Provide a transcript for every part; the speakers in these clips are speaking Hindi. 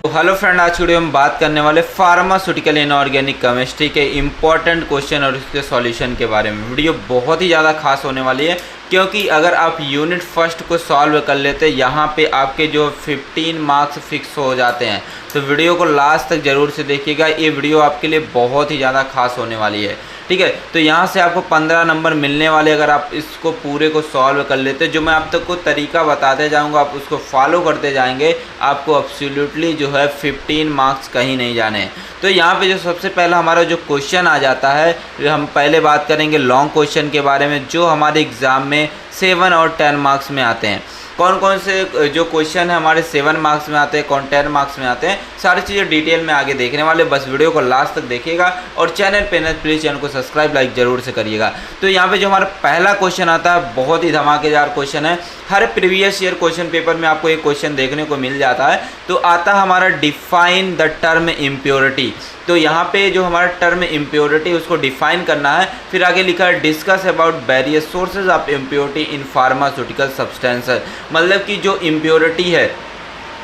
हेलो फ्रेंड, आज की वीडियो में बात करने वाले फार्मास्यूटिकल इनऑर्गेनिक केमिस्ट्री के इम्पॉर्टेंट क्वेश्चन और उसके सॉल्यूशन के बारे में। वीडियो बहुत ही ज़्यादा खास होने वाली है क्योंकि अगर आप यूनिट फर्स्ट को सॉल्व कर लेते यहाँ पे आपके जो 15 मार्क्स फिक्स हो जाते हैं। तो वीडियो को लास्ट तक ज़रूर से देखिएगा, ये वीडियो आपके लिए बहुत ही ज़्यादा खास होने वाली है। ठीक है, तो यहाँ से आपको 15 नंबर मिलने वाले अगर आप इसको पूरे को सॉल्व कर लेते। जो मैं आप तक को तरीका बताते जाऊँगा, आप उसको फॉलो करते जाएंगे, आपको एब्सोल्युटली जो है 15 मार्क्स कहीं नहीं जाने हैं। तो यहाँ पे जो सबसे पहला हमारा जो क्वेश्चन आ जाता है, हम पहले बात करेंगे लॉन्ग क्वेश्चन के बारे में जो हमारे एग्ज़ाम में 7 और 10 मार्क्स में आते हैं। कौन कौन से जो क्वेश्चन है हमारे 7 मार्क्स में आते हैं, कौन 10 मार्क्स में आते हैं, सारी चीज़ें डिटेल में आगे देखने वाले। बस वीडियो को लास्ट तक देखिएगा और चैनल पे न प्लीज़ चैनल को सब्सक्राइब लाइक ज़रूर से करिएगा। तो यहाँ पे जो हमारा पहला क्वेश्चन आता है बहुत ही धमाकेदार क्वेश्चन है। हर प्रीवियस ईयर क्वेश्चन पेपर में आपको एक क्वेश्चन देखने को मिल जाता है। तो आता हमारा डिफाइन द टर्म इम्प्योरिटी। तो यहाँ पे जो हमारा टर्म इम्प्योरिटी उसको डिफाइन करना है। फिर आगे लिखा है discuss about various sources of impurity in pharmaceutical substances. मतलब कि जो इम्प्योरिटी है,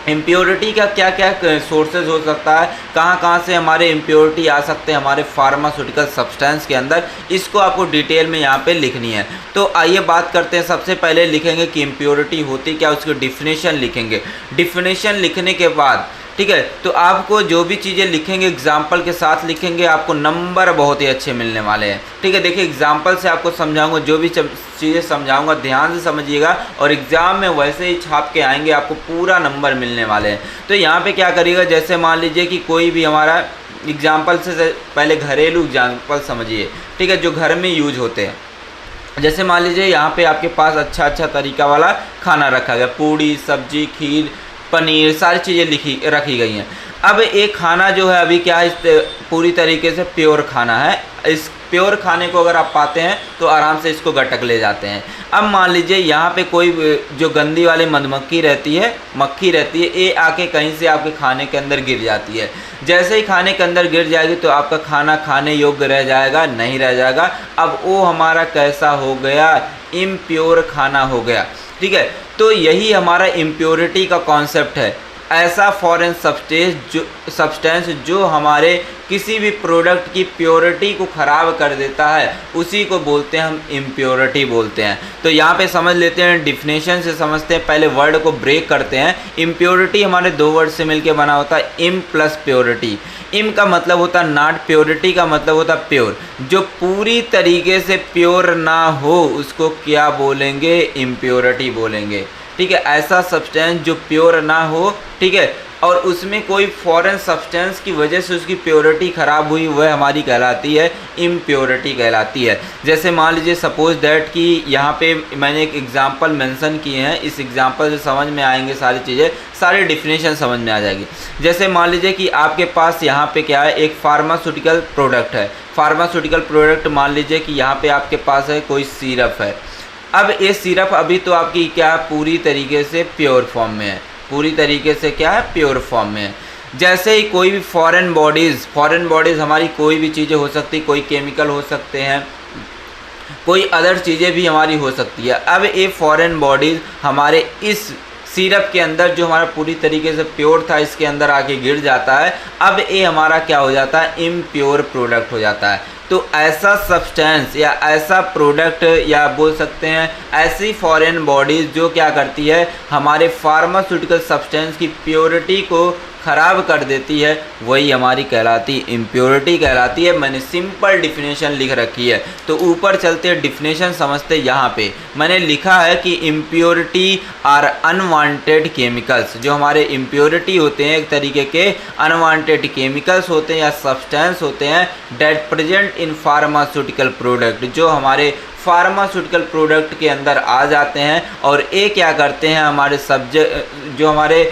इम्प्योरिटी का क्या क्या सोर्सेज हो सकता है, कहाँ कहाँ से हमारे इम्प्योरिटी आ सकते हैं हमारे फार्मास्यूटिकल सब्सटेंस के अंदर, इसको आपको डिटेल में यहाँ पे लिखनी है। तो आइए बात करते हैं। सबसे पहले लिखेंगे कि इम्प्योरिटी होती क्या, उसकी डिफिनेशन लिखेंगे। डिफिनेशन लिखने के बाद ठीक है, तो आपको जो भी चीज़ें लिखेंगे एग्जाम्पल के साथ लिखेंगे, आपको नंबर बहुत ही अच्छे मिलने वाले हैं। ठीक है, देखिए एग्जाम्पल से आपको समझाऊंगा, जो भी चीज़ें समझाऊंगा ध्यान से समझिएगा और एग्ज़ाम में वैसे ही छाप के आएंगे, आपको पूरा नंबर मिलने वाले हैं। तो यहाँ पे क्या करिएगा, जैसे मान लीजिए कि कोई भी हमारा एग्जाम्पल से पहले घरेलू एग्जाम्पल समझिए। ठीक है, जो घर में यूज होते हैं। जैसे मान लीजिए यहाँ पे आपके पास अच्छा तरीका वाला खाना रखा गया, पूड़ी सब्जी खीर पनीर सारी चीज़ें रखी गई हैं। अब एक खाना जो है अभी क्या है, पूरी तरीके से प्योर खाना है। इस प्योर खाने को अगर आप पाते हैं तो आराम से इसको गटक ले जाते हैं। अब मान लीजिए यहाँ पे कोई जो गंदी वाली मधुमक्खी रहती है, मक्खी रहती है, ये आके कहीं से आपके खाने के अंदर गिर जाती है। जैसे ही खाने के अंदर गिर जाएगी तो आपका खाना खाने योग्य रह जाएगा, नहीं रह जाएगा। अब वो हमारा कैसा हो गया, इम्प्योर खाना हो गया। ठीक है, तो यही हमारा इम्प्योरिटी का कॉन्सेप्ट है। ऐसा फॉरेन सब्सटेंस जो हमारे किसी भी प्रोडक्ट की प्योरिटी को ख़राब कर देता है, उसी को बोलते हैं हम इम्प्योरिटी बोलते हैं। तो यहाँ पे समझ लेते हैं, डिफिनेशन से समझते हैं, पहले वर्ड को ब्रेक करते हैं। इम्प्योरिटी हमारे दो वर्ड से मिलके बना होता है, इम प्लस प्योरिटी। इम का मतलब होता है नॉट, प्योरिटी का मतलब होता है प्योर। जो पूरी तरीके से प्योर ना हो उसको क्या बोलेंगे, इम्प्योरिटी बोलेंगे। ठीक है, ऐसा सब्सटेंस जो प्योर ना हो, ठीक है, और उसमें कोई फॉरेन सब्सटेंस की वजह से उसकी प्योरिटी ख़राब हुई, वह हमारी कहलाती है इम्प्योरिटी कहलाती है। जैसे मान लीजिए सपोज दैट कि यहाँ पे मैंने एक एग्जांपल मेंशन किए हैं, इस एग्जांपल से समझ में आएंगे सारी चीज़ें, सारी डिफिनेशन समझ में आ जाएगी। जैसे मान लीजिए कि आपके पास यहाँ पे क्या है, एक फार्मास्यूटिकल प्रोडक्ट है। फार्मास्यूटिकल प्रोडक्ट मान लीजिए कि यहाँ पर आपके पास है कोई सिरप है। अब ये सिरप अभी तो आपकी क्या पूरी तरीके से प्योर फॉर्म में है, पूरी तरीके से क्या है, प्योर फॉर्म में है। जैसे ही कोई भी फॉरेन बॉडीज़ हमारी कोई भी चीज़ें हो सकती, कोई केमिकल हो सकते हैं, कोई अदर चीज़ें भी हमारी हो सकती है। अब ये फॉरेन बॉडीज़ हमारे इस सिरप के अंदर जो हमारा पूरी तरीके से प्योर था, इसके अंदर आके गिर जाता है। अब ये हमारा क्या हो जाता है, इम्प्योर प्रोडक्ट हो जाता है। तो ऐसा सब्सटेंस या ऐसा प्रोडक्ट या बोल सकते हैं ऐसी फॉरेन बॉडीज़ जो क्या करती है, हमारे फार्मास्यूटिकल सब्सटेंस की प्योरिटी को ख़राब कर देती है, वही हमारी कहलाती इम्प्योरिटी कहलाती है। मैंने सिंपल डिफिनेशन लिख रखी है। तो ऊपर चलते हैं, डिफिनेशन समझते। यहाँ पे मैंने लिखा है कि इम्प्योरिटी आर अनवांटेड केमिकल्स। जो हमारे इम्प्योरिटी होते हैं एक तरीके के अनवांटेड केमिकल्स होते हैं या सब्सटेंस होते हैं that present in pharmaceutical product, जो हमारे फार्मास्यूटिकल प्रोडक्ट के अंदर आ जाते हैं और ये क्या करते हैं, हमारे जो हमारे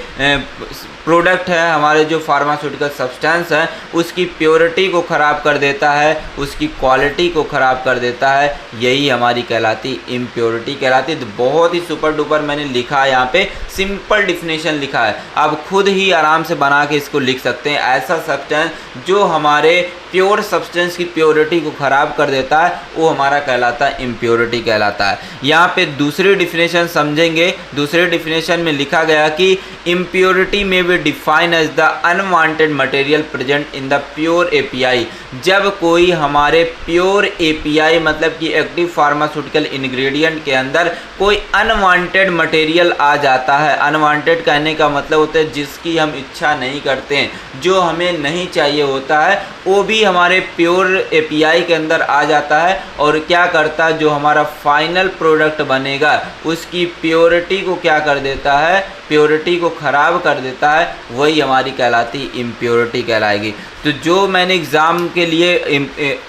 प्रोडक्ट है, हमारे जो फार्मास्यूटिकल सब्सटेंस है, उसकी प्योरिटी को ख़राब कर देता है, उसकी क्वालिटी को ख़राब कर देता है। यही हमारी कहलाती इम्प्योरिटी कहलाती। तो बहुत ही सुपर डुपर मैंने लिखा है, यहाँ पे सिंपल डिफिनेशन लिखा है, आप खुद ही आराम से बना के इसको लिख सकते हैं। ऐसा सब्सटेंस जो हमारे प्योर सब्सटेंस की प्योरिटी को ख़राब कर देता है, वो हमारा कहलाता है इम्प्योरिटी कहलाता है। यहाँ पे दूसरी डिफिनेशन समझेंगे। दूसरे डिफिनेशन में लिखा गया कि impurity may be define as the unwanted material present in the pure API. जब कोई हमारे प्योर एपीआई मतलब कि एक्टिव फार्मास्यूटिकल इंग्रेडिएंट के अंदर कोई अनवांटेड मटेरियल आ जाता है। अनवांटेड कहने का मतलब होता है जिसकी हम इच्छा नहीं करते हैं, जो हमें नहीं चाहिए होता है, वो भी हमारे प्योर एपीआई के अंदर आ जाता है और क्या करता है, जो हमारा फाइनल प्रोडक्ट बनेगा उसकी प्योरिटी को क्या कर देता है, प्योरिटी को ख़राब कर देता है, वही हमारी कहलाती इम्प्योरिटी कहलाएगी। तो जो मैंने एग्ज़ाम के लिए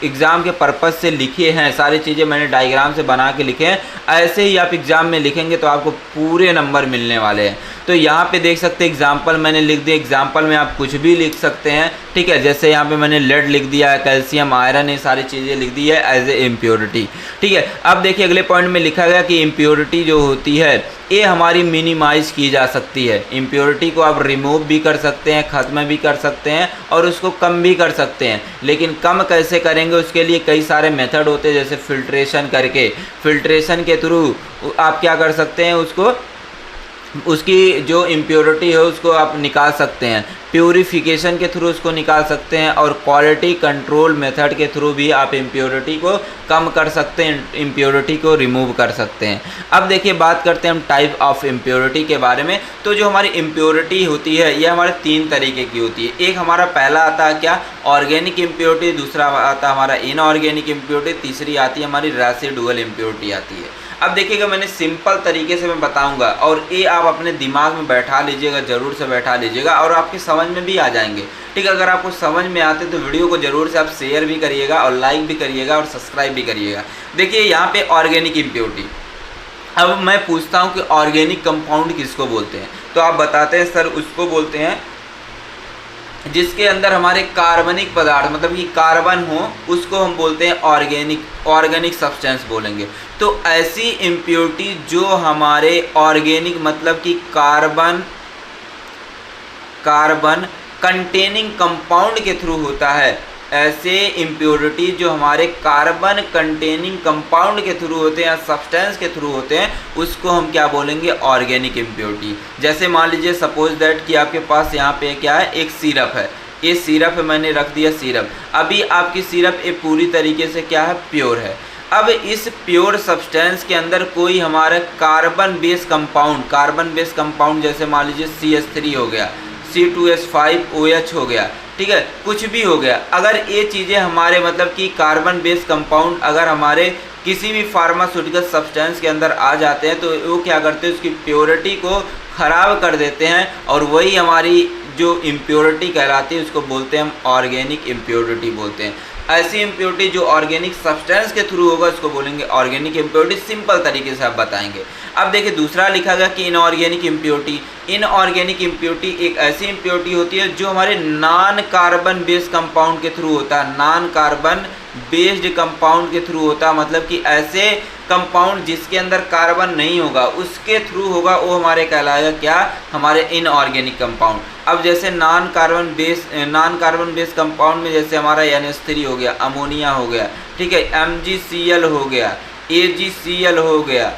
एग्ज़ाम के पर्पज़ से लिखे हैं, सारी चीज़ें मैंने डायग्राम से बना के लिखे हैं, ऐसे ही आप एग्ज़ाम में लिखेंगे तो आपको पूरे नंबर मिलने वाले हैं। तो यहाँ पे देख सकते हैं एग्जाम्पल मैंने लिख दिया। एग्जाम्पल में आप कुछ भी लिख सकते हैं, ठीक है। जैसे यहाँ पे मैंने लेड लिख दिया है, कैल्शियम, आयरन, ये सारी चीज़ें लिख दी है एज ए इम्प्योरिटी, ठीक है। अब देखिए अगले पॉइंट में लिखा गया कि इम्प्योरिटी जो होती है ये हमारी मिनिमाइज़ की जा सकती है। इम्प्योरिटी को आप रिमूव भी कर सकते हैं, ख़त्म भी कर सकते हैं और उसको कम भी कर सकते हैं। लेकिन कम कैसे करेंगे उसके लिए कई सारे मेथड होते हैं, जैसे फिल्ट्रेशन करके, फिल्ट्रेशन के थ्रू आप क्या कर सकते हैं, उसकी जो इम्प्योरिटी है उसको आप निकाल सकते हैं। प्यूरिफिकेशन के थ्रू उसको निकाल सकते हैं और क्वालिटी कंट्रोल मेथड के थ्रू भी आप इम्प्योरिटी को कम कर सकते हैं, इम्प्योरिटी को रिमूव कर सकते हैं। अब देखिए बात करते हैं हम टाइप ऑफ इम्प्योरिटी के बारे में। तो जो हमारी इम्प्योरिटी होती है ये हमारे 3 तरीके की होती है। एक हमारा पहला आता है क्या, ऑर्गेनिक इम्प्योरिटी, दूसरा आता है हमारा इनऑर्गेनिक इम्प्योरिटी, तीसरी आती है हमारी रेसिडुअल इम्प्योरिटी आती है। अब देखिएगा मैंने सिंपल तरीके से मैं बताऊंगा और ये आप अपने दिमाग में बैठा लीजिएगा, ज़रूर से बैठा लीजिएगा और आपके समझ में भी आ जाएंगे, ठीक है। अगर आपको समझ में आते तो वीडियो को ज़रूर से आप शेयर भी करिएगा और लाइक भी करिएगा और सब्सक्राइब भी करिएगा। देखिए यहाँ पे ऑर्गेनिक इम्प्योरिटी, अब मैं पूछता हूँ कि ऑर्गेनिक कंपाउंड किसको बोलते हैं, तो आप बताते हैं सर उसको बोलते हैं जिसके अंदर हमारे कार्बनिक पदार्थ मतलब कि कार्बन हो, उसको हम बोलते हैं ऑर्गेनिक सब्सटेंस बोलेंगे। तो ऐसी इम्प्योरिटी जो हमारे ऑर्गेनिक मतलब कि कार्बन कंटेनिंग कंपाउंड के थ्रू होता है, ऐसे इम्प्योरिटी जो हमारे कार्बन कंटेनिंग कंपाउंड के थ्रू होते हैं, सब्सटेंस के थ्रू होते हैं, उसको हम क्या बोलेंगे, ऑर्गेनिक इम्प्योरिटी। जैसे मान लीजिए सपोज दैट कि आपके पास यहाँ पे क्या है, एक सिरप है, ये सिरप मैंने रख दिया सिरप। अभी आपकी सिरप ये पूरी तरीके से क्या है, प्योर है। अब इस प्योर सब्सटेंस के अंदर कोई हमारा कार्बन बेस कंपाउंड जैसे मान लीजिए CH3 हो गया, C2H5OH हो गया, ठीक है, कुछ भी हो गया। अगर ये चीज़ें हमारे मतलब कि कार्बन बेस कंपाउंड अगर हमारे किसी भी फार्मास्यूटिकल सब्सटेंस के अंदर आ जाते हैं तो वो क्या करते हैं, उसकी प्योरिटी को ख़राब कर देते हैं और वही हमारी जो इम्प्योरिटी कहलाती है उसको बोलते हैं हम ऑर्गेनिक इम्प्योरिटी बोलते हैं। ऐसी इम्प्योरिटी जो ऑर्गेनिक सब्सटेंस के थ्रू होगा उसको बोलेंगे ऑर्गेनिक इम्प्योरिटी। सिंपल तरीके से आप बताएंगे। अब देखिए दूसरा लिखा गया कि इनऑर्गेनिक इम्प्योरिटी एक ऐसी इम्प्योरिटी होती है जो हमारे नॉन कार्बन बेस्ड कंपाउंड के थ्रू होता है, नॉन कार्बन बेस्ड कंपाउंड के थ्रू होता है, मतलब कि ऐसे कंपाउंड जिसके अंदर कार्बन नहीं होगा उसके थ्रू होगा, वो हमारे कहलाएगा क्या, हमारे इनऑर्गेनिक कंपाउंड। अब जैसे नॉन कार्बन बेस्ड कंपाउंड में जैसे हमारा NH3 हो गया, अमोनिया हो गया, ठीक है, MgCl हो गया, AgCl हो गया,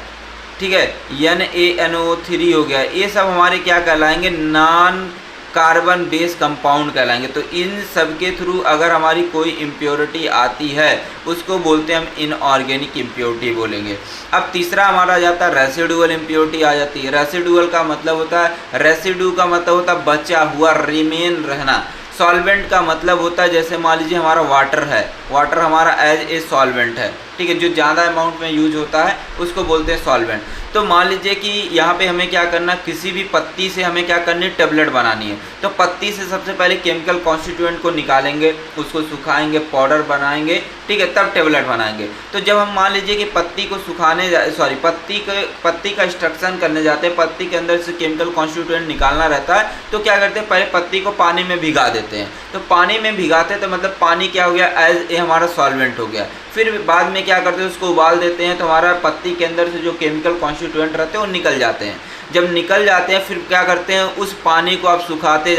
ठीक है, NaNO3 हो गया, ये सब हमारे क्या कहलाएंगे, नॉन कार्बन बेस कंपाउंड कहलाएंगे। तो इन सब के थ्रू अगर हमारी कोई इम्प्योरिटी आती है उसको बोलते हैं हम इनऑर्गेनिक इम्प्योरिटी बोलेंगे। अब तीसरा हमारा आ जाता है रेसिडुअल इम्प्योरिटी आ जाती है। रेसिडुअल का मतलब होता है, रेसिड्यू का मतलब होता है बचा हुआ, रिमेन रहना। सॉल्वेंट का मतलब होता है जैसे मान लीजिए हमारा वाटर है, वाटर हमारा एज ए सॉल्वेंट है, ठीक है, जो ज़्यादा अमाउंट में यूज होता है उसको बोलते हैं सॉल्वेंट। तो मान लीजिए कि यहाँ पे हमें क्या करना, किसी भी पत्ती से हमें क्या करनी है, टेबलेट बनानी है। तो पत्ती से सबसे पहले केमिकल कॉन्स्टिट्यूएंट को निकालेंगे, उसको सुखाएंगे, पाउडर बनाएंगे, ठीक है, तब टेबलेट बनाएंगे। तो जब हम मान लीजिए कि पत्ती को सुखाने पत्ती का एक्सट्रैक्शन करने जाते हैं, पत्ती के अंदर से केमिकल कॉन्स्टिट्यूएंट निकालना रहता है, तो क्या करते हैं, पहले पत्ती को पानी में भिगा देते हैं। तो पानी में भिगाते हैं तो मतलब पानी क्या हो गया, एज ए हमारा सॉल्वेंट हो गया। फिर बाद में क्या करते हैं, उसको उबाल देते हैं तो हमारा पत्ती के अंदर से जो केमिकल कॉन्स्टिट्यूएंट रहते हैं वो निकल जाते हैं। जब निकल जाते हैं फिर क्या करते हैं, उस पानी को आप सुखाते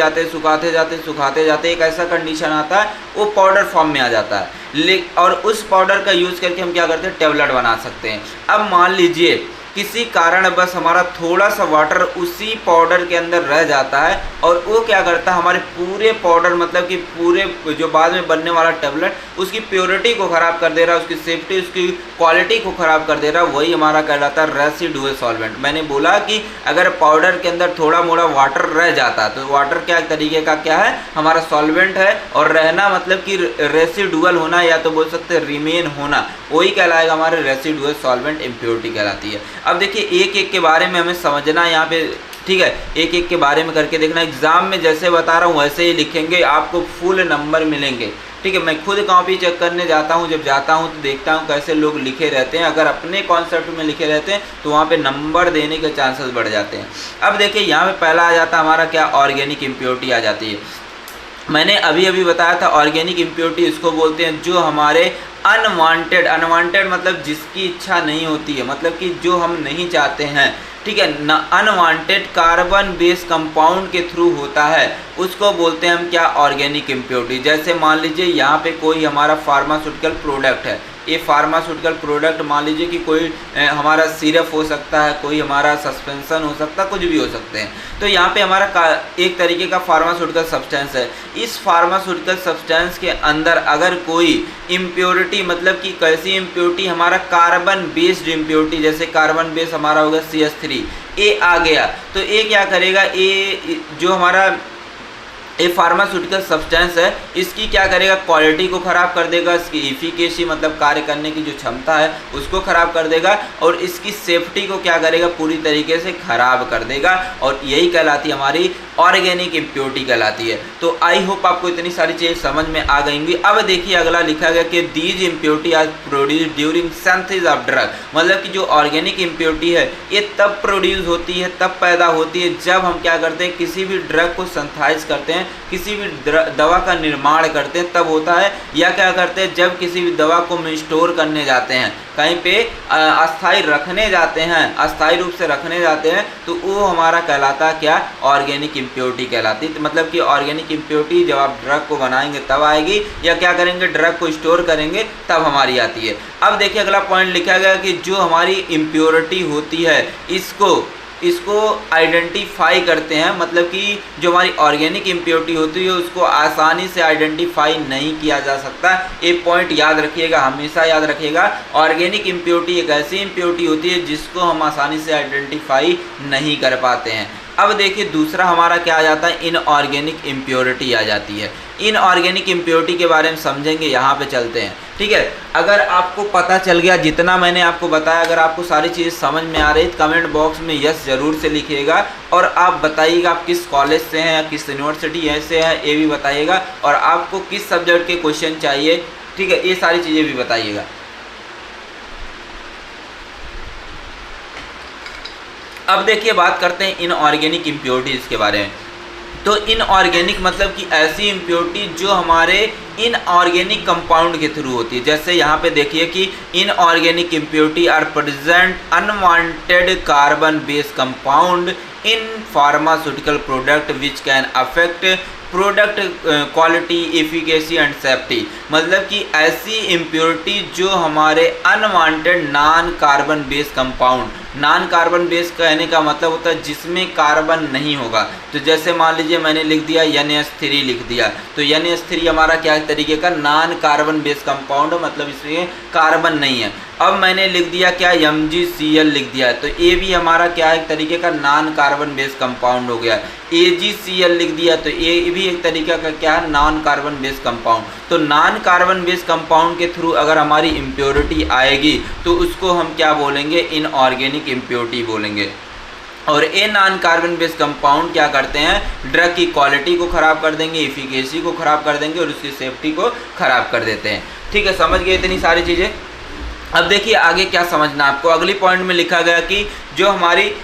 जाते एक ऐसा कंडीशन आता है वो पाउडर फॉर्म में आ जाता है। और उस पाउडर का यूज़ करके हम क्या करते हैं, टेबलेट बना सकते हैं। अब मान लीजिए किसी कारण बस हमारा थोड़ा सा वाटर उसी पाउडर के अंदर रह जाता है और वो क्या करता है, हमारे पूरे पाउडर मतलब कि पूरे जो बाद में बनने वाला टेबलेट उसकी प्योरिटी को ख़राब कर दे रहा है, उसकी सेफ्टी, उसकी क्वालिटी को ख़राब कर दे रहा है। वही हमारा कहलाता है रेसिडुअल सॉल्वेंट। मैंने बोला कि अगर पाउडर के अंदर थोड़ा मोड़ा वाटर रह जाता तो वाटर क्या तरीके का क्या है, हमारा सॉल्वेंट है, और रहना मतलब कि रेसिडुअल होना या तो बोल सकते हैं रिमेन होना, वही कहलाएगा हमारे रेसिडुअल सॉल्वेंट इम्प्योरिटी कहलाती है। अब देखिए एक एक के बारे में हमें समझना है यहाँ पे, ठीक है, एक एक के बारे में करके देखना। एग्जाम में जैसे बता रहा हूँ वैसे ही लिखेंगे, आपको फुल नंबर मिलेंगे, ठीक है। मैं खुद कॉपी चेक करने जाता हूँ, जब जाता हूँ तो देखता हूँ कैसे लोग लिखे रहते हैं। अगर अपने कॉन्सेप्ट में लिखे रहते हैं तो वहाँ पे नंबर देने के चांसेस बढ़ जाते हैं। अब देखिए यहाँ पे पहला आ जाता है हमारा क्या, ऑर्गेनिक इम्प्योरिटी आ जाती है। मैंने अभी बताया था ऑर्गेनिक इम्प्योरिटी इसको बोलते हैं जो हमारे अनवांटेड मतलब जिसकी इच्छा नहीं होती है, मतलब कि जो हम नहीं चाहते हैं, ठीक है ना, अनवांटेड कार्बन बेस कंपाउंड के थ्रू होता है, उसको बोलते हैं हम क्या, ऑर्गेनिक इम्प्योरिटी। जैसे मान लीजिए यहाँ पे कोई हमारा फार्मास्यूटिकल प्रोडक्ट है, ये फार्मास्यूटिकल प्रोडक्ट मान लीजिए कि कोई हमारा सिरप हो सकता है, कोई हमारा सस्पेंशन हो सकता है, कुछ भी हो सकते हैं। तो यहाँ पे हमारा एक तरीके का फार्मास्यूटिकल सब्सटेंस है। इस फार्मास्यूटिकल सब्सटेंस के अंदर अगर कोई इम्प्योरिटी मतलब कि कैसी इम्प्योरिटी, हमारा कार्बन बेस्ड इम्प्योरिटी, जैसे कार्बन बेस हमारा होगा CH3, ए आ गया तो ये क्या करेगा, ये जो हमारा ये फार्मास्यूटिकल सब्सटेंस है इसकी क्या करेगा, क्वालिटी को ख़राब कर देगा, इसकी इफिकेसी मतलब कार्य करने की जो क्षमता है उसको ख़राब कर देगा, और इसकी सेफ्टी को क्या करेगा, पूरी तरीके से ख़राब कर देगा। और यही कहलाती है हमारी ऑर्गेनिक इम्प्योरिटी कहलाती है। तो आई होप आपको इतनी सारी चीज़ समझ में आ गई। अब देखिए अगला लिखा गया कि these impurity are produce during synthesis of drug, मतलब कि जो ऑर्गेनिक इम्प्योरिटी है ये तब प्रोड्यूस होती है, तब पैदा होती है जब हम क्या करते हैं, किसी भी ड्रग को सिंथेसाइज करते हैं, किसी भी दवा का निर्माण करते हैं तब होता है। या क्या करते हैं, जब किसी भी दवा को हम स्टोर करने जाते हैं, कहीं पे अस्थाई रखने जाते हैं, अस्थाई रूप से रखने जाते हैं, तो वो हमारा कहलाता है क्या, ऑर्गेनिक इम्प्योरिटी कहलाती है। मतलब कि ऑर्गेनिक इम्प्योरिटी जब आप ड्रग को बनाएंगे तब आएगी, या क्या करेंगे, ड्रग को स्टोर करेंगे तब हमारी आती है। अब देखिए अगला पॉइंट लिखा गया कि जो हमारी इम्प्योरिटी होती है इसको आइडेंटिफाई करते हैं, मतलब कि जो हमारी ऑर्गेनिक इम्प्योरिटी होती है उसको आसानी से आइडेंटिफाई नहीं किया जा सकता। एक पॉइंट याद रखिएगा, हमेशा याद रखिएगा, ऑर्गेनिक इम्प्योरिटी एक ऐसी इम्प्योरिटी होती है जिसको हम आसानी से आइडेंटिफाई नहीं कर पाते हैं। अब देखिए दूसरा हमारा क्या आ जाता है, इनऑर्गेनिक इम्प्योरिटी आ जाती है। इनऑर्गेनिक इम्प्योरिटी के बारे में समझेंगे, यहाँ पे चलते हैं, ठीक है। अगर आपको पता चल गया जितना मैंने आपको बताया, अगर आपको सारी चीज़ समझ में आ रही तो कमेंट बॉक्स में यस ज़रूर से लिखिएगा, और आप बताइएगा आप किस कॉलेज से हैं या किस यूनिवर्सिटी से हैं ये भी बताइएगा, और आपको किस सब्जेक्ट के क्वेश्चन चाहिए, ठीक है, ये सारी चीज़ें भी बताइएगा। अब देखिए बात करते हैं इनऑर्गेनिक इम्प्योरिटीज़ के बारे में। तो इनऑर्गेनिक मतलब कि ऐसी इम्प्योरिटी जो हमारे इनऑर्गेनिक कंपाउंड के थ्रू होती है। जैसे यहाँ पे देखिए कि inorganic impurity are present unwanted carbon base compound in pharmaceutical product which can affect product quality, efficacy and safety. मतलब कि ऐसी इम्प्योरिटी जो हमारे unwanted non carbon base compound, non carbon base कहने का मतलब होता है जिसमें कार्बन नहीं होगा। तो जैसे मान लीजिए मैंने लिख दिया NH3 लिख दिया, तो NH3 हमारा क्या तरीके का नॉन कार्बन बेस कंपाउंड, मतलब इसमें कार्बन नहीं है। अब मैंने लिख दिया क्या, MgCl लिख दिया है, तो ये भी हमारा क्या एक तरीके का नॉन कार्बन बेस कंपाउंड हो गया। AgCl लिख दिया तो ये भी एक तरीके का क्या है, नॉन कार्बन बेस कंपाउंड। तो नॉन कार्बन बेस कंपाउंड के थ्रू अगर हमारी इम्प्योरिटी आएगी तो उसको हम क्या बोलेंगे, इनऑर्गेनिक इम्प्योरिटी बोलेंगे। और ये नॉन कार्बन बेस कंपाउंड क्या करते हैं, ड्रग की क्वालिटी को ख़राब कर देंगे, इफिकेसी को ख़राब कर देंगे और उसकी सेफ्टी को ख़राब कर देते हैं। ठीक है, समझ गए इतनी सारी चीज़ें। अब देखिए आगे क्या समझना आपको। अगली पॉइंट में लिखा गया कि जो हमारी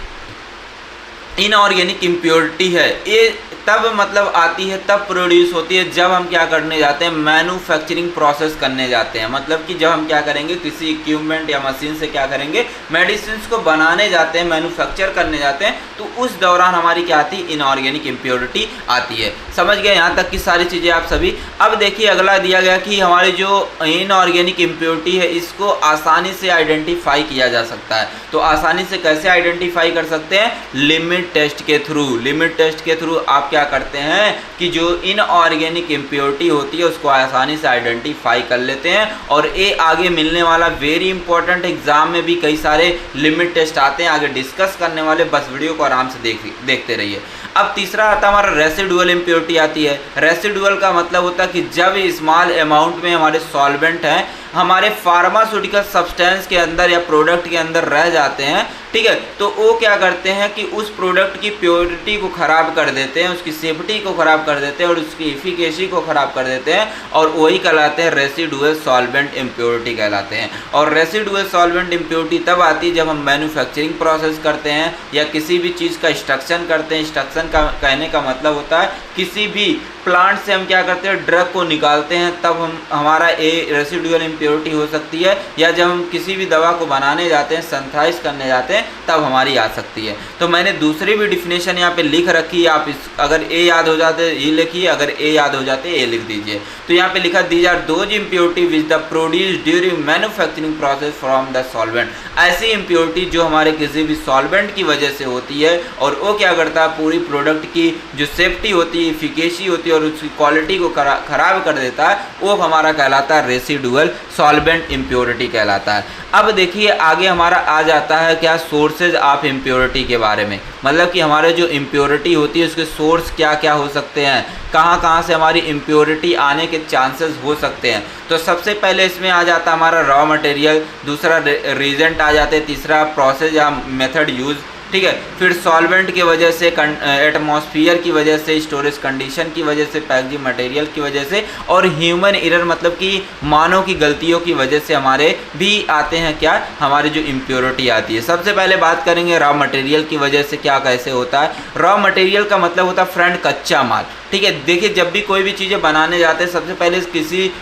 इनऑर्गेनिक इम्प्योरिटी है ये तब मतलब आती है, तब प्रोड्यूस होती है जब हम क्या करने जाते हैं, मैन्युफैक्चरिंग प्रोसेस करने जाते हैं। मतलब कि जब हम क्या करेंगे, किसी इक्विपमेंट या मशीन से क्या करेंगे, मेडिसिन को बनाने जाते हैं, मैन्युफैक्चर करने जाते हैं, तो उस दौरान हमारी क्या आती है, इनऑर्गेनिक इम्प्योरिटी आती है। समझ गए यहाँ तक की सारी चीज़ें आप सभी। अब देखिए अगला दिया गया कि हमारी जो इनऑर्गेनिक इम्प्योरिटी है इसको आसानी से आइडेंटिफाई किया जा सकता है। तो आसानी से कैसे आइडेंटिफाई कर सकते हैं, लिमिट टेस्ट के थ्रू। लिमिट टेस्ट के थ्रू आप क्या करते हैं कि जो इनऑर्गेनिक इम्प्योरिटी होती है उसको आसानी से आइडेंटिफाई कर लेते हैं। और ये आगे मिलने वाला वेरी इंपॉर्टेंट, एग्जाम में भी कई सारे लिमिट टेस्ट आते हैं, आगे डिस्कस करने वाले, बस वीडियो को आराम से देखते रहिए। अब तीसरा आता है हमारा रेसिडुअल इम्प्योरिटी आती है। रेसिडुअल का मतलब होता है कि जब स्मॉल अमाउंट में हमारे सॉल्वेंट हैं हमारे फार्मास्यूटिकल सब्सटेंस के अंदर या प्रोडक्ट के अंदर रह जाते हैं, ठीक है, तो वो क्या करते हैं कि उस प्रोडक्ट की प्योरिटी को ख़राब कर देते हैं, उसकी सेफ्टी को ख़राब कर देते हैं और उसकी इफिकेसी को ख़राब कर देते हैं, और वही कहलाते हैं रेसिडुअल सॉल्वेंट इम्प्योरिटी कहलाते हैं। और रेसिडुअल सॉल्वेंट इम्प्योरिटी तब आती है जब हम मैन्युफैक्चरिंग प्रोसेस करते हैं या किसी भी चीज़ का एक्सट्रैक्शन करते हैं। एक्सट्रैक्शन का कहने का मतलब होता है किसी भी प्लांट से हम क्या करते हैं, ड्रग को निकालते हैं, तब हमारा रेसिडुअल इम्प्योरिटी हो सकती है, या जब हम किसी भी दवा को बनाने जाते हैं, सिंथेसाइज करने जाते हैं, तब हमारी आ सकती है। तो मैंने दूसरी भी डिफिनेशन यहाँ पे लिख रखी है, आप अगर ए याद हो जाते ये लिखिए, अगर ए याद हो जाते ए लिख दीजिए। तो यहाँ पे लिखा these are those impurity which the produce during manufacturing process from the solvent. ऐसी इम्प्योरिटी जो हमारे किसी भी सॉल्वेंट की वजह से होती है, और वो क्या करता है, पूरी प्रोडक्ट की जो सेफ्टी होती है, इफिकेसी होती है और उसकी क्वालिटी को खराब कर देता है, वो हमारा कहलाता है रेसिडुअल सॉल्वेंट इम्प्योरिटी कहलाता है। अब देखिए आगे हमारा आ जाता है क्या, सोर्सेज ऑफ इम्प्योरिटी के बारे में। मतलब कि हमारे जो इम्प्योरिटी होती है उसके सोर्स क्या क्या हो सकते हैं, कहाँ कहाँ से हमारी इम्प्योरिटी आने के चांसेस हो सकते हैं। तो सबसे पहले इसमें आ जाता है हमारा रॉ मटेरियल, दूसरा रीजेंट आ जाते हैं, तीसरा प्रोसेस या मेथड यूज़, ठीक है, फिर सॉल्वेंट की वजह से, एटमॉस्फेयर की वजह से, स्टोरेज कंडीशन की वजह से, पैकेजिंग मटेरियल की वजह से, और ह्यूमन एरर मतलब कि मानव की गलतियों की वजह से हमारे भी आते हैं क्या, हमारी जो इम्प्योरिटी आती है। सबसे पहले बात करेंगे रॉ मटेरियल की वजह से क्या कैसे होता है। रॉ मटेरियल का मतलब होता है फ्रेंड कच्चा माल, ठीक है। देखिए जब भी कोई भी चीज़ें बनाने जाते हैं सबसे पहले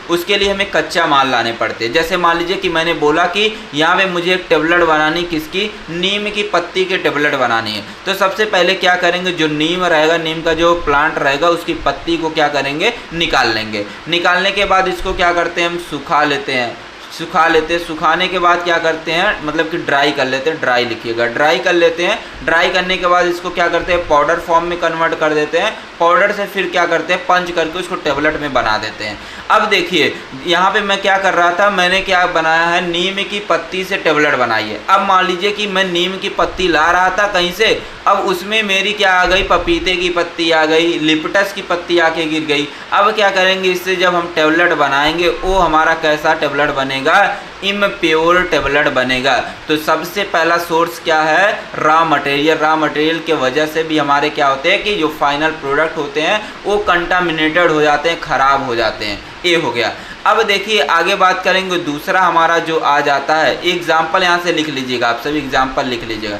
उसके लिए हमें कच्चा माल लाने पड़ते हैं। जैसे मान लीजिए कि मैंने बोला कि यहाँ पे मुझे एक टेबलेट बनानी, किसकी, नीम की पत्ती के टेबलेट बनानी है। तो सबसे पहले क्या करेंगे, जो नीम रहेगा, नीम का जो प्लांट रहेगा उसकी पत्ती को क्या करेंगे, निकाल लेंगे। निकालने के बाद इसको क्या करते हैं, हम सुखा लेते हैं। सुखाने के बाद क्या करते हैं, मतलब कि ड्राई कर लेते हैं, ड्राई लिखिएगा, ड्राई कर लेते हैं। ड्राई करने के बाद इसको क्या करते हैं, पाउडर फॉर्म में कन्वर्ट कर देते हैं। पाउडर से फिर क्या करते हैं, पंच करके उसको टेबलेट में बना देते हैं। अब देखिए यहाँ पे मैं क्या कर रहा था, मैंने क्या बनाया है, नीम की पत्ती से टेबलेट बनाई है। अब मान लीजिए कि मैं नीम की पत्ती ला रहा था कहीं से, अब उसमें मेरी क्या आ गई, पपीते की पत्ती आ गई, लिप्टस की पत्ती आके गिर गई। अब क्या करेंगे, इससे जब हम टेबलेट बनाएंगे वो हमारा कैसा टेबलेट बनेगा, इम्प्योर टेबलेट बनेगा। तो सबसे पहला सोर्स क्या है, रॉ मटेरियल। रॉ मटेरियल के वजह से भी हमारे क्या होते हैं कि जो फाइनल प्रोडक्ट होते हैं वो कंटामिनेटेड हो जाते हैं, खराब हो जाते हैं। ये हो गया। अब देखिए आगे बात करेंगे, दूसरा हमारा जो आ जाता है, एग्जाम्पल यहाँ से लिख लीजिएगा, आप सभी एग्जाम्पल लिख लीजिएगा।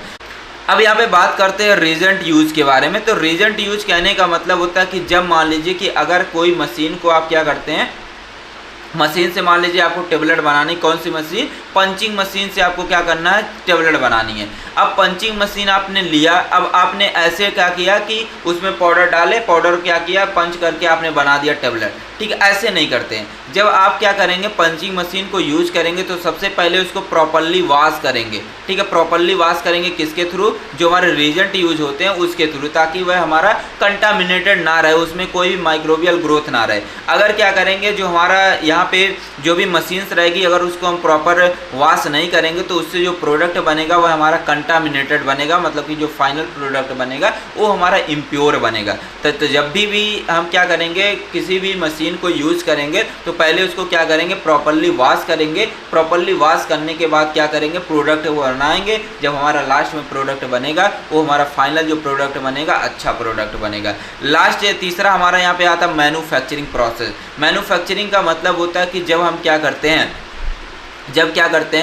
अब यहाँ पे बात करते हैं रीजेंट यूज के बारे में। तो रीजेंट यूज कहने का मतलब होता है कि जब मान लीजिए कि अगर कोई मशीन को आप क्या करते हैं, मशीन से मान लीजिए आपको टेबलेट बनानी, कौन सी मशीन, पंचिंग मशीन से आपको क्या करना है, टेबलेट बनानी है। अब पंचिंग मशीन आपने लिया, अब आपने ऐसे क्या किया कि उसमें पाउडर डाले, पाउडर क्या किया, पंच करके आपने बना दिया टेबलेट, ठीक है। ऐसे नहीं करते हैं। जब आप क्या करेंगे, पंचिंग मशीन को यूज करेंगे तो सबसे पहले उसको प्रॉपरली वॉश करेंगे, ठीक है। प्रॉपरली वॉश करेंगे किसके थ्रू, जो हमारे रीजेंट यूज होते हैं उसके थ्रू, ताकि वह हमारा कंटामिनेटेड ना रहे, उसमें कोई भी माइक्रोबियल ग्रोथ ना रहे। अगर क्या करेंगे, जो हमारा यहाँ पे जो भी मशीन्स रहेगी, अगर उसको हम प्रॉपर वॉश नहीं करेंगे तो उससे जो प्रोडक्ट बनेगा वह हमारा कंटामिनेटेड बनेगा, मतलब कि जो फाइनल प्रोडक्ट बनेगा वो हमारा इम्प्योर बनेगा। तो जब भी हम क्या करेंगे, किसी भी मशीन को यूज करेंगे तो पहले उसको क्या करेंगे, प्रॉपरली वॉश करेंगे। प्रॉपरली वॉश करने के बाद क्या करेंगे, प्रोडक्ट वो बनाएंगे। जब हमारा लास्ट में प्रोडक्ट बनेगा वो हमारा फाइनल जो प्रोडक्ट बनेगा अच्छा प्रोडक्ट बनेगा। लास्ट तीसरा हमारा यहाँ पे आता है मैन्युफैक्चरिंग प्रोसेस। मैन्युफैक्चरिंग का मतलब होता है कि जब हम क्या करते हैं,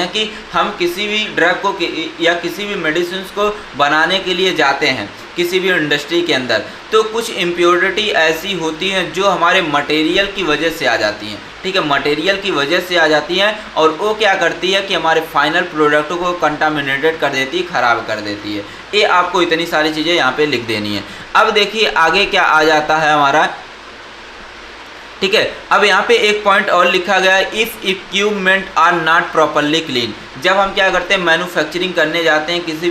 कि हम किसी भी ड्रग को या किसी भी मेडिसिन को बनाने के लिए जाते हैं, किसी भी इंडस्ट्री के अंदर, तो कुछ इम्प्योरिटी ऐसी होती हैं जो हमारे मटेरियल की वजह से आ जाती हैं, ठीक है, मटेरियल की वजह से आ जाती हैं और वो क्या करती है कि हमारे फाइनल प्रोडक्ट को कंटामिनेटेड कर देती है, ख़राब कर देती है। ये आपको इतनी सारी चीज़ें यहाँ पे लिख देनी है। अब देखिए आगे क्या आ जाता है हमारा, ठीक है। अब यहाँ पे एक पॉइंट और लिखा गया है, if equipment are not properly clean. जब हम क्या करते हैं, मैन्युफैक्चरिंग करने जाते हैं किसी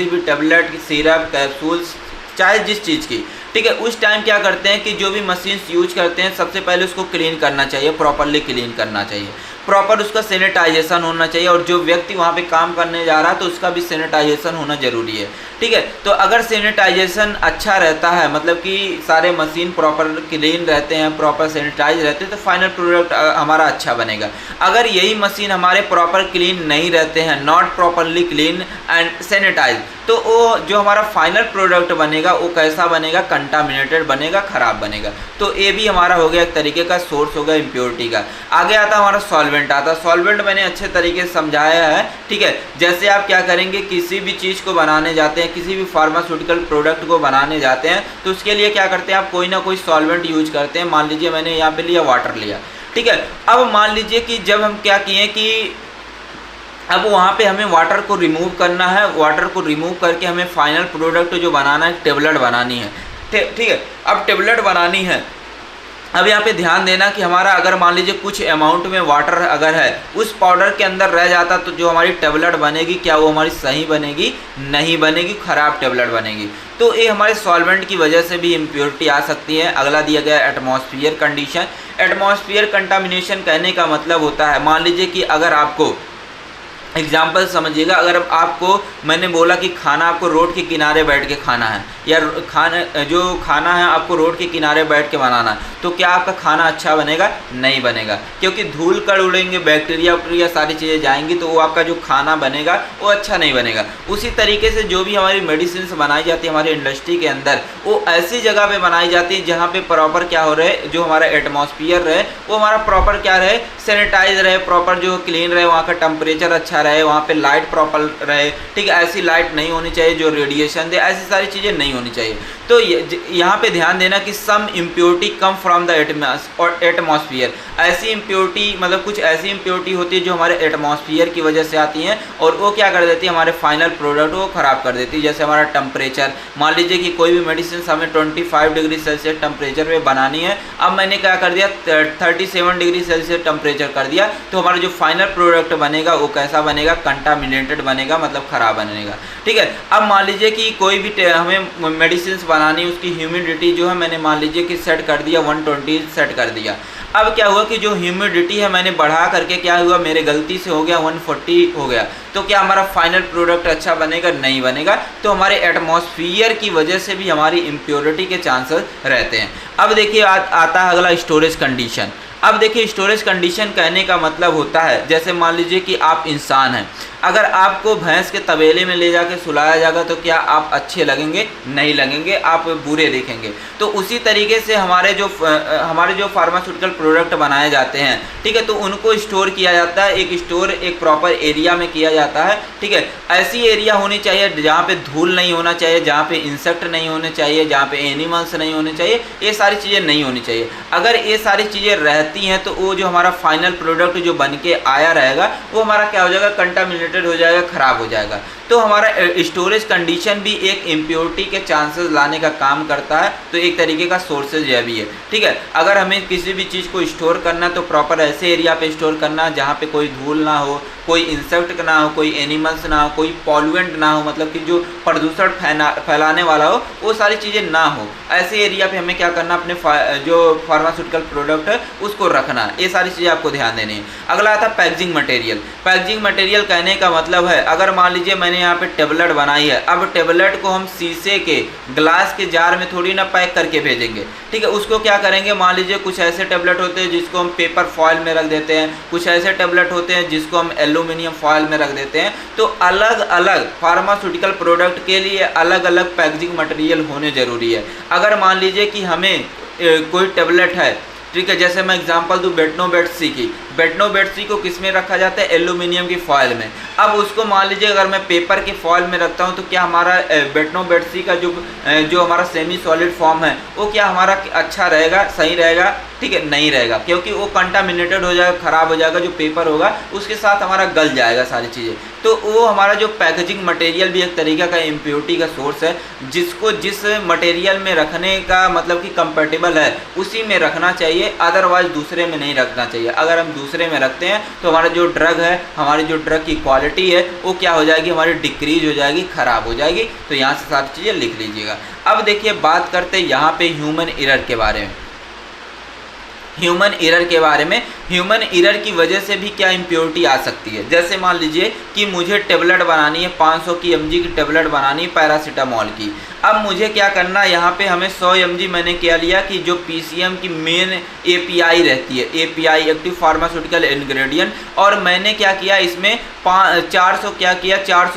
भी टेबलेट, सिरप, कैप्सूल्स, चाहे जिस चीज़ की, ठीक है, उस टाइम क्या करते हैं कि जो भी मशीन्स यूज करते हैं सबसे पहले उसको क्लीन करना चाहिए, प्रॉपरली क्लीन करना चाहिए, प्रॉपर उसका सैनिटाइजेशन होना चाहिए, और जो व्यक्ति वहाँ पे काम करने जा रहा है तो उसका भी सैनिटाइजेशन होना ज़रूरी है, ठीक है। तो अगर सैनिटाइजेशन अच्छा रहता है, मतलब कि सारे मशीन प्रॉपर क्लीन रहते हैं, प्रॉपर सैनिटाइज रहते हैं, तो फाइनल प्रोडक्ट हमारा अच्छा बनेगा। अगर यही मशीन हमारे प्रॉपर क्लीन नहीं रहते हैं, not properly clean and sanitize, तो वो जो हमारा फाइनल प्रोडक्ट बनेगा वो कैसा बनेगा, कंटामिनेटेड बनेगा, ख़राब बनेगा। तो ये भी हमारा हो गया एक तरीके का सोर्स हो गया इम्प्योरिटी का। आगे आता हमारा सॉल्वेंट आता। सॉल्वेंट मैंने अच्छे तरीके से समझाया है, ठीक है। जैसे आप क्या करेंगे, किसी भी चीज़ को बनाने जाते हैं, किसी भी फार्मास्यूटिकल प्रोडक्ट को बनाने जाते हैं, तो उसके लिए क्या करते हैं, आप कोई ना कोई सॉल्वेंट यूज करते हैं। मान लीजिए मैंने यहाँ पे लिया वाटर लिया, ठीक है। अब मान लीजिए कि जब हम क्या किए कि अब वहाँ पे हमें वाटर को रिमूव करना है, वाटर को रिमूव करके हमें फाइनल प्रोडक्ट जो बनाना है, टेबलेट बनानी है, ठीक है। अब टेबलेट बनानी है, अब यहाँ पे ध्यान देना कि हमारा अगर मान लीजिए कुछ अमाउंट में वाटर अगर है, उस पाउडर के अंदर रह जाता तो जो हमारी टेबलेट बनेगी, क्या वो हमारी सही बनेगी, नहीं बनेगी, ख़राब टेबलेट बनेगी। तो ये हमारे सॉल्वेंट की वजह से भी इम्प्योरिटी आ सकती है। अगला दिया गया एटमॉस्फेयर कंडीशन। एटमॉस्फेयर कंटामिनेशन कहने का मतलब होता है, मान लीजिए कि अगर आपको एग्जाम्पल समझिएगा, अगर आपको मैंने बोला कि खाना आपको रोड के किनारे बैठ के खाना है, या जो खाना है आपको रोड के किनारे बैठ के बनाना है, तो क्या आपका खाना अच्छा बनेगा, नहीं बनेगा, क्योंकि धूल कण उड़ेंगे, बैक्टीरिया वैक्टीरिया सारी चीज़ें जाएंगी, तो वो आपका जो खाना बनेगा वो अच्छा नहीं बनेगा। उसी तरीके से जो भी हमारी मेडिसिन बनाई जाती है हमारी इंडस्ट्री के अंदर, वो ऐसी जगह पर बनाई जाती है जहाँ पर प्रॉपर क्या हो रहे, जो हमारा एटमॉस्फेयर रहे वो हमारा प्रॉपर क्या रहे, सैनिटाइज रहे, प्रॉपर जो क्लीन रहे, वहाँ का टेम्परेचर अच्छा रहे, वहाँ पे लाइट प्रॉपर रहे, ठीक है। ऐसी लाइट नहीं होनी चाहिए जो रेडिएशन दे, ऐसी सारी चीज़ें नहीं होनी चाहिए। तो यहाँ पे ध्यान देना कि some impurity come from the atmosphere. ऐसी इम्प्योरिटी मतलब कुछ ऐसी इम्प्योरिटी होती है जो हमारे एटमॉस्फेयर की वजह से आती हैं, और वो क्या कर देती है, हमारे फाइनल प्रोडक्ट को ख़राब कर देती है। जैसे हमारा टेम्परेचर, मान लीजिए कि कोई भी मेडिसिन हमें 25 डिग्री सेल्सियस टेम्परेचर पे बनानी है, अब मैंने क्या कर दिया 37 डिग्री सेल्सियस टेम्परेचर कर दिया, तो हमारा जो फाइनल प्रोडक्ट बनेगा वो कैसा बनेगा, कंटामिनेटेड बनेगा, मतलब ख़राब बनेगा, ठीक है। अब मान लीजिए कि कोई भी हमें मेडिसिन बनानी, उसकी ह्यूमिडिटी जो है मैंने मान लीजिए कि सेट कर दिया 120 सेट कर दिया। अब क्या हुआ कि जो ह्यूमिडिटी है मैंने बढ़ा करके क्या हुआ, मेरे गलती से हो गया 140 हो गया, तो क्या हमारा फाइनल प्रोडक्ट अच्छा बनेगा, नहीं बनेगा। तो हमारे एटमॉस्फेयर की वजह से भी हमारी इम्प्योरिटी के चांसेस रहते हैं। अब देखिए आता है अगला स्टोरेज कंडीशन। अब देखिए स्टोरेज कंडीशन कहने का मतलब होता है, जैसे मान लीजिए कि आप इंसान हैं, अगर आपको भैंस के तबेले में ले जाके सुलाया जाएगा तो क्या आप अच्छे लगेंगे, नहीं लगेंगे, आप बुरे दिखेंगे। तो उसी तरीके से हमारे जो फार्मास्यूटिकल प्रोडक्ट बनाए जाते हैं, ठीक है, तो उनको स्टोर किया जाता है, एक प्रॉपर एरिया में किया जाता है, ठीक है। ऐसी एरिया होनी चाहिए जहाँ पे धूल नहीं होना चाहिए, जहाँ पे इंसेक्ट नहीं होने चाहिए, जहाँ पे एनिमल्स नहीं होने चाहिए, ये सारी चीज़ें नहीं होनी चाहिए। अगर ये सारी चीज़ें रहती हैं तो वो जो हमारा फाइनल प्रोडक्ट जो बन के आया रहेगा वो हमारा क्या हो जाएगा, कंटामिनेटेड हो जाएगा, ख़राब हो जाएगा। तो हमारा स्टोरेज कंडीशन भी एक इम्प्योरिटी के चांसेस लाने का काम करता है, तो एक तरीके का सोर्सेज यह भी है, ठीक है। अगर हमें किसी भी चीज़ को स्टोर करना तो प्रॉपर ऐसे एरिया पे स्टोर करना जहाँ पे कोई धूल ना हो, कोई इंसेक्ट ना हो, कोई एनिमल्स ना हो, कोई पॉल्यूएंट ना हो, मतलब कि जो प्रदूषण फैलाने वाला हो, वो सारी चीज़ें ना हो। ऐसे एरिया पे हमें क्या करना, अपने जो फार्मास्यूटिकल प्रोडक्ट है उसको रखना, ये सारी चीज़ें आपको ध्यान देनी है। अगला आता है पैकेजिंग मटेरियल। पैकेजिंग मटेरियल कहने का मतलब है, अगर मान लीजिए मैंने यहाँ पे टेबलेट बनाई है, अब टेबलेट को हम शीशे के ग्लास के जार में थोड़ी ना पैक करके भेजेंगे, ठीक है। उसको क्या करेंगे, मान लीजिए कुछ ऐसे टेबलेट होते हैं जिसको हम पेपर फॉइल में रख देते हैं, कुछ ऐसे टेबलेट होते हैं जिसको हम एल्यूमिनियम फॉइल में रख देते हैं। तो अलग अलग फार्मास्यूटिकल प्रोडक्ट के लिए अलग अलग पैकेजिंग मटेरियल होने ज़रूरी है। अगर मान लीजिए कि हमें कोई टेबलेट है, ठीक है, जैसे मैं एग्जांपल दूँ बेटनोवेट सी की, बेटनोवेट्सी को किस में रखा जाता है, एल्यूमिनियम की फॉयल में। अब उसको मान लीजिए अगर मैं पेपर की फॉयल में रखता हूँ तो क्या हमारा बेटनोवेट्सी का जो हमारा सेमी सॉलिड फॉर्म है वो क्या हमारा अच्छा रहेगा, सही रहेगा, ठीक है, नहीं रहेगा, क्योंकि वो कंटामिनेटेड हो जाएगा, ख़राब हो जाएगा, जो पेपर होगा उसके साथ हमारा गल जाएगा सारी चीज़ें। तो वो हमारा जो पैकेजिंग मटेरियल भी एक तरीका का इम्प्योरिटी का सोर्स है, जिसको जिस मटेरियल में रखने का मतलब कि कंपेटेबल है उसी में रखना चाहिए, अदरवाइज दूसरे में नहीं रखना चाहिए। अगर हम दूसरे में रखते हैं तो हमारा जो ड्रग है, हमारी जो ड्रग की क्वालिटी है वो क्या हो जाएगी, हमारी डिक्रीज हो जाएगी, ख़राब हो जाएगी। तो यहाँ से सारी चीज़ें लिख लीजिएगा। अब देखिए बात करते हैं यहाँ पे ह्यूमन एरर के बारे में। ह्यूमन एरर के बारे में, ह्यूमन एरर की वजह से भी क्या इम्प्योरिटी आ सकती है। जैसे मान लीजिए कि मुझे टेबलेट बनानी है, 500 की mg की टेबलेट बनानी है पैरासीटामोल की। अब मुझे क्या करना है, यहाँ पे हमें 100 mg मैंने क्या लिया कि जो PCM की मेन API रहती है, API एक्टिव फार्मास्यूटिकल इंग्रेडिएंट, और मैंने क्या किया इसमें 400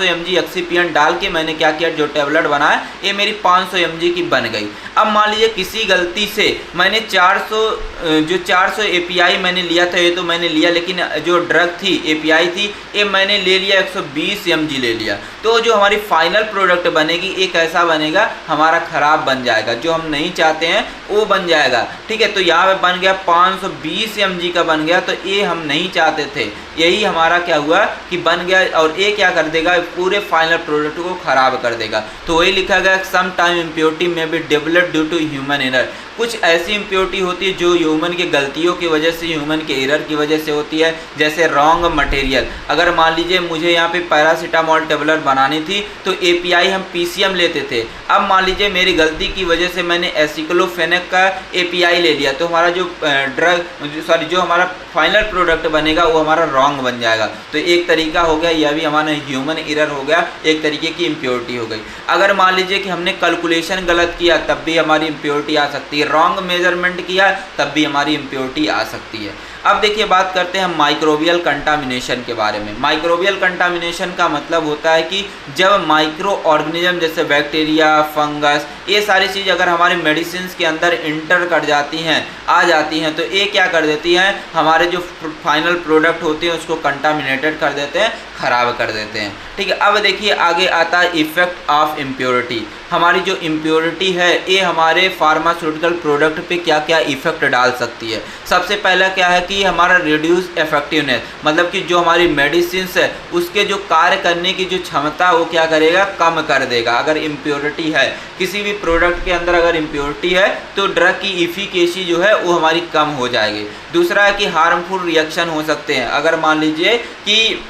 mg एक्सिपिएंट डाल के मैंने क्या किया, जो टेबलेट बनाया ये मेरी 500 mg की बन गई। अब मान लीजिए किसी गलती से मैंने 400 API मैंने लिया था, ये तो मैंने लिया, लेकिन जो ड्रग थी API थी ये मैंने ले लिया 120 mg ले लिया। तो जो हमारी फाइनल प्रोडक्ट बनेगी एक ऐसा बनेगा हमारा ख़राब बन जाएगा, जो हम नहीं चाहते हैं वो बन जाएगा, ठीक है। तो यहाँ पे बन गया 520 mg का बन गया, तो ये हम नहीं चाहते थे, यही हमारा क्या हुआ कि बन गया, और ये क्या कर देगा, पूरे फाइनल प्रोडक्ट को ख़राब कर देगा। तो वही लिखा गया some time impurity may be developed due to human error. कुछ ऐसी इम्प्योरिटी होती है जो ह्यूमन की गलतियों की वजह से, ह्यूमन के एरर की वजह से होती है। जैसे रॉन्ग मटेरियल, अगर मान लीजिए मुझे यहाँ पे पैरासीटामोल टेबलेट बनानी थी तो API हम PCM लेते थे। अब मान लीजिए मेरी गलती की वजह से मैंने एसिक्लोफेनेक का API ले लिया, तो हमारा जो हमारा फाइनल प्रोडक्ट बनेगा वो हमारा रॉन्ग बन जाएगा। तो एक तरीका हो गया, यह भी हमारा ह्यूमन एरर हो गया, एक तरीके की इम्प्योरिटी हो गई। अगर मान लीजिए कि हमने कैलकुलेशन गलत किया तब भी हमारी इम्प्योरिटी आ सकती है, रॉन्ग मेजरमेंट किया तब भी हमारी इम्प्योरिटी आ सकती है। अब देखिए बात करते हैं हम माइक्रोबियल कंटामिनेशन के बारे में। माइक्रोबियल कंटामिनेशन का मतलब होता है कि जब माइक्रो ऑर्गेनिज्म जैसे बैक्टीरिया, फंगस, ये सारी चीज़ अगर हमारे मेडिसिन के अंदर इंटर कर जाती हैं, आ जाती हैं, तो ये क्या कर देती हैं, हमारे जो फाइनल प्रोडक्ट होते हैं उसको कंटामिनेटेड कर देते हैं, ख़राब कर देते हैं, ठीक है। अब देखिए आगे आता है इफ़ेक्ट ऑफ इम्प्योरिटी। हमारी जो इम्प्योरिटी है ये हमारे फार्मास्यूटिकल प्रोडक्ट पे क्या क्या इफ़ेक्ट डाल सकती है। सबसे पहला क्या है कि हमारा रिड्यूस इफेक्टिवनेस, मतलब कि जो हमारी मेडिसिन है उसके जो कार्य करने की जो क्षमता वो क्या करेगा, कम कर देगा। अगर इम्प्योरिटी है किसी भी प्रोडक्ट के अंदर, अगर इम्प्योरिटी है तो ड्रग की इफिकेसी जो है वो हमारी कम हो जाएगी। दूसरा है कि हार्मफुल रिएक्शन हो सकते हैं। अगर मान लीजिए कि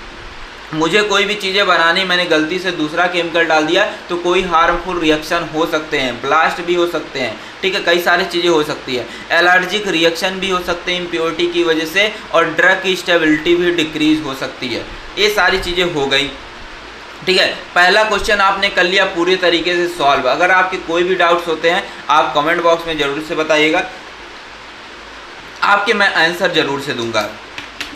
मुझे कोई भी चीज़ें बनानी, मैंने गलती से दूसरा केमिकल डाल दिया तो कोई हार्मफुल रिएक्शन हो सकते हैं, ब्लास्ट भी हो सकते हैं, ठीक है, कई सारी चीज़ें हो सकती है। एलर्जिक रिएक्शन भी हो सकते हैं इम्प्योरिटी की वजह से, और ड्रग की स्टेबिलिटी भी डिक्रीज हो सकती है। ये सारी चीज़ें हो गई, ठीक है। पहला क्वेश्चन आपने कर लिया पूरी तरीके से सॉल्व। अगर आपके कोई भी डाउट्स होते हैं आप कमेंट बॉक्स में ज़रूर से बताइएगा, आपके मैं आंसर ज़रूर से दूंगा।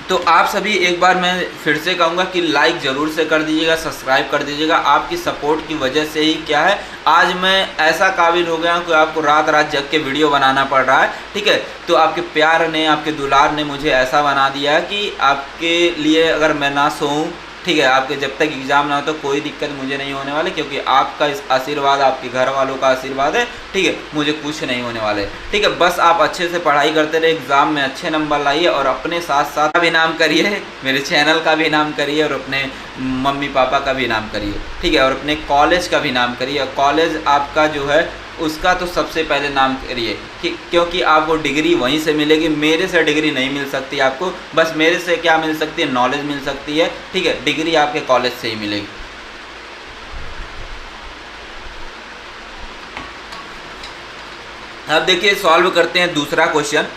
तो आप सभी एक बार मैं फिर से कहूँगा कि लाइक ज़रूर से कर दीजिएगा, सब्सक्राइब कर दीजिएगा। आपकी सपोर्ट की वजह से ही क्या है आज मैं ऐसा काबिल हो गया हूँ कि आपको रात रात जग के वीडियो बनाना पड़ रहा है, ठीक है। तो आपके प्यार ने, आपके दुलार ने मुझे ऐसा बना दिया है कि आपके लिए अगर मैं ना सोऊं, ठीक है, आपके जब तक एग्ज़ाम ना हो तो कोई दिक्कत मुझे नहीं होने वाली, क्योंकि आपका इस आशीर्वाद, आपके घर वालों का आशीर्वाद है, ठीक है, मुझे कुछ नहीं होने वाले, ठीक है। बस आप अच्छे से पढ़ाई करते रहे, एग्ज़ाम में अच्छे नंबर लाइए, और अपने साथ साथ का भी नाम करिए, मेरे चैनल का भी नाम करिए, और अपने मम्मी पापा का भी नाम करिए, ठीक है, और अपने कॉलेज का भी नाम करिए। कॉलेज आपका जो है उसका तो सबसे पहले नाम करिए, क्योंकि आपको डिग्री वहीं से मिलेगी। मेरे से डिग्री नहीं मिल सकती आपको, बस मेरे से क्या मिल सकती है, नॉलेज मिल सकती है, ठीक है। डिग्री आपके कॉलेज से ही मिलेगी। अब देखिए सॉल्व करते हैं दूसरा क्वेश्चन,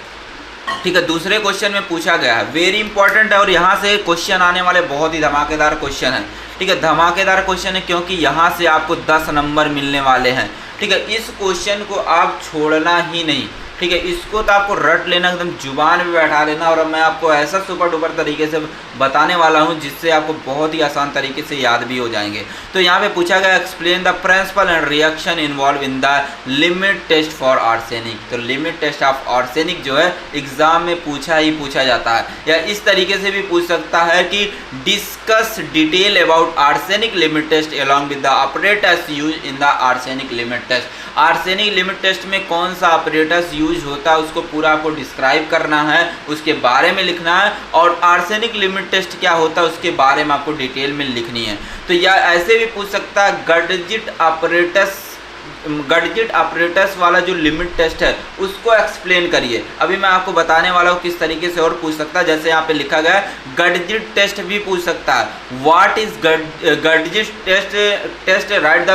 ठीक है। दूसरे क्वेश्चन में पूछा गया है, वेरी इंपॉर्टेंट है, और यहाँ से क्वेश्चन आने वाले बहुत ही धमाकेदार क्वेश्चन है, ठीक है। धमाकेदार क्वेश्चन है क्योंकि यहाँ से आपको 10 नंबर मिलने वाले हैं, ठीक है। इस क्वेश्चन को आप छोड़ना ही नहीं, ठीक है, इसको तो आपको रट लेना, एकदम जुबान पे बैठा लेना, और अब मैं आपको ऐसा सुपर डुपर तरीके से बताने वाला हूँ जिससे आपको बहुत ही आसान तरीके से याद भी हो जाएंगे। तो यहाँ पे पूछा गया explain the principle and reaction involve in the limit test for arsenic. तो लिमिट टेस्ट ऑफ आर्सेनिक जो है एग्जाम में पूछा जाता है, या इस तरीके से भी पूछ सकता है कि discuss detail about arsenic limit test along with the operators use in the arsenic limit test. Arsenic limit test में कौन सा ऑपरेटर्स यूज होता है उसको पूरा आपको डिस्क्राइब करना है, उसके बारे में लिखना है, और आर्सेनिक लिमिट टेस्ट क्या होता है उसके बारे में आपको डिटेल में लिखनी है। तो या ऐसे भी पूछ सकता है गडजिट ऑपरेटर्स वाला जो लिमिट टेस्ट है उसको एक्सप्लेन करिए। अभी मैं आपको बताने वाला हूँ किस तरीके से और पूछ सकता है। जैसे यहाँ पे लिखा गया है गडजिट टेस्ट भी पूछ सकता है। What is Gutzeit test write the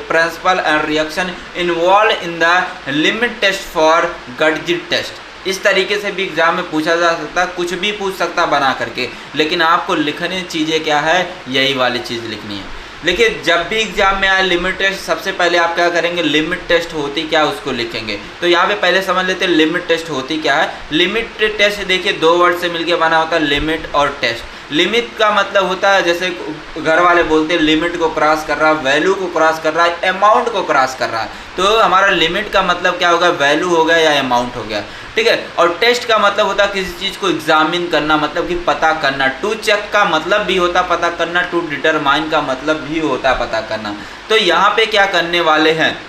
principle and reaction involve in the limit test for Gutzeit test. इस तरीके से भी एग्जाम में पूछा जा सकता है, कुछ भी पूछ सकता बना करके, लेकिन आपको लिखने चीज़ें क्या है, यही वाली चीज़ लिखनी है। देखिए जब भी एग्जाम में आए लिमिट टेस्ट, सबसे पहले आप क्या करेंगे, लिमिट टेस्ट होती क्या उसको लिखेंगे। तो यहाँ पे पहले समझ लेते हैं लिमिट टेस्ट होती क्या है। लिमिट टेस्ट देखिए दो वर्ड से मिलके बना होता है, लिमिट और टेस्ट। लिमिट का मतलब होता है, जैसे घर वाले बोलते हैं लिमिट को क्रॉस कर रहा है, वैल्यू को क्रॉस कर रहा है, अमाउंट को क्रॉस कर रहा है। तो हमारा लिमिट का मतलब क्या होगा, वैल्यू हो गया या अमाउंट हो गया, ठीक है। और टेस्ट का मतलब होता है किसी चीज़ को एग्जामिन करना, मतलब कि पता करना। टू चेक का मतलब भी होता पता करना, टू डिटरमाइन का मतलब भी होता पता करना। तो यहाँ पे क्या करने वाले हैं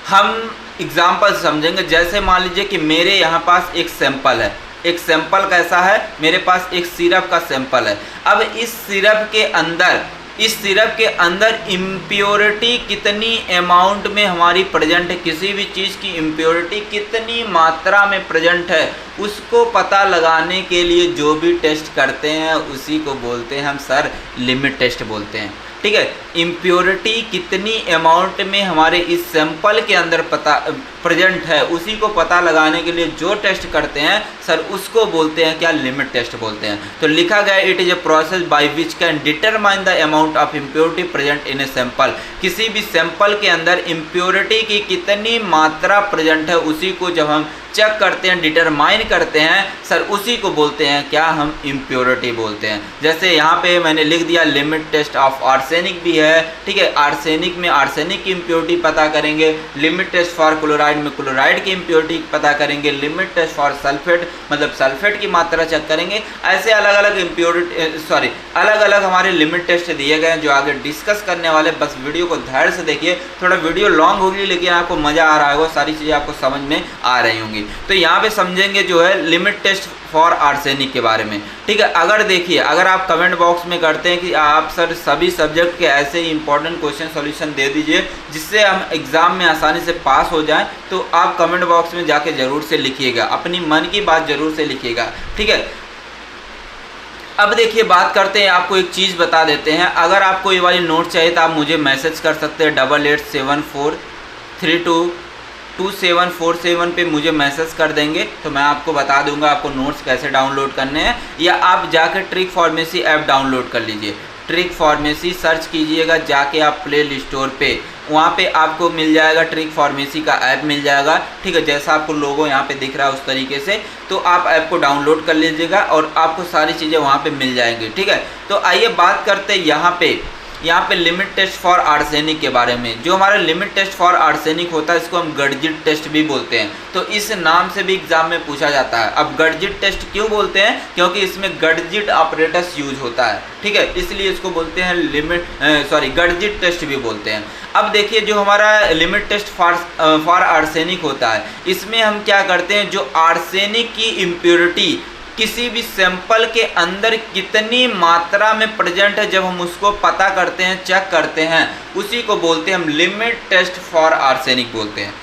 हम, एग्जाम्पल समझेंगे। जैसे मान लीजिए कि मेरे यहाँ पास एक सैंपल है, एक सैंपल कैसा है, मेरे पास एक सिरप का सैंपल है। अब इस सिरप के अंदर इम्प्योरिटी कितनी अमाउंट में हमारी प्रेजेंट है, किसी भी चीज़ की इम्प्योरिटी कितनी मात्रा में प्रेजेंट है, उसको पता लगाने के लिए जो भी टेस्ट करते हैं उसी को बोलते हैं हम सर लिमिट टेस्ट बोलते हैं, ठीक है। इम्प्योरिटी कितनी अमाउंट में हमारे इस सैंपल के अंदर प्रेजेंट है, उसी को पता लगाने के लिए जो टेस्ट करते हैं सर उसको बोलते हैं क्या, लिमिट टेस्ट बोलते हैं। तो लिखा गया it is a process by which can determine the amount of impurity present in a sample. किसी भी सैंपल के अंदर इम्प्योरिटी की कितनी मात्रा प्रेजेंट है उसी को जब हम चेक करते हैं, डिटरमाइन करते हैं सर, उसी को बोलते हैं क्या, हम इम्प्योरिटी बोलते हैं। जैसे यहाँ पे मैंने लिख दिया लिमिट टेस्ट ऑफ आर्सेनिक भी है, ठीक है। आर्सेनिक में आर्सेनिक की इम्प्योरिटी पता करेंगे, लिमिट टेस्ट फॉर क्लोराइड में क्लोराइड की इम्प्योरिटी पता करेंगे, लिमिट टेस्ट फॉर सल्फेट मतलब सल्फेट की मात्रा चेक करेंगे। ऐसे अलग अलग हमारे लिमिट टेस्ट दिए गए हैं जो आगे डिस्कस करने वाले। बस वीडियो को धैर्य से देखिए, थोड़ा वीडियो लॉन्ग होगी लेकिन आपको मज़ा आ रहा होगा, सारी चीज़ें आपको समझ में आ रही होंगी। तो यहाँ पे समझेंगे जो है लिमिट टेस्ट फॉर आर्सेनिक के बारे में, ठीक है। अगर देखिए, अगर आप कमेंट बॉक्स में करते हैं कि आप सर सभी सब्जेक्ट के ऐसे ही इंपॉर्टेंट क्वेश्चन सॉल्यूशन दे दीजिए जिससे हम एग्ज़ाम में आसानी से पास हो जाएं, तो आप कमेंट बॉक्स में जाके ज़रूर से लिखिएगा, अपनी मन की बात ज़रूर से लिखिएगा, ठीक है। अब देखिए बात करते हैं, आपको एक चीज़ बता देते हैं। अगर आपको ये वाली नोट चाहिए तो आप मुझे मैसेज कर सकते हैं 8874322747 पे मुझे मैसेज कर देंगे तो मैं आपको बता दूंगा आपको नोट्स कैसे डाउनलोड करने हैं। या आप जाकर ट्रिक फार्मेसी ऐप डाउनलोड कर लीजिए, ट्रिक फार्मेसी सर्च कीजिएगा जाके आप प्ले स्टोर पे, वहाँ पे आपको मिल जाएगा ट्रिक फार्मेसी का ऐप मिल जाएगा, ठीक है। जैसा आपको लोगो यहाँ पे दिख रहा है उस तरीके से, तो आप ऐप को डाउनलोड कर लीजिएगा और आपको सारी चीज़ें वहाँ पे मिल जाएंगी, ठीक है। तो आइए बात करते हैं यहाँ पे लिमिट टेस्ट फॉर आर्सेनिक के बारे में। जो हमारा लिमिट टेस्ट फॉर आर्सेनिक होता है इसको हम गडजिट टेस्ट भी बोलते हैं, तो इस नाम से भी एग्जाम में पूछा जाता है। अब गडजिट टेस्ट क्यों बोलते हैं, क्योंकि इसमें गडजिट ऑपरेटर्स यूज होता है, ठीक है, इसलिए इसको बोलते हैं गडजिट टेस्ट भी बोलते हैं। अब देखिए जो हमारा लिमिट टेस्ट फॉर आर्सेनिक होता है, इसमें हम क्या करते हैं, जो आर्सेनिक की इम्प्योरिटी किसी भी सैंपल के अंदर कितनी मात्रा में प्रेजेंट है, जब हम उसको पता करते हैं, चेक करते हैं, उसी को बोलते हैं हम लिमिट टेस्ट फॉर आर्सेनिक बोलते हैं।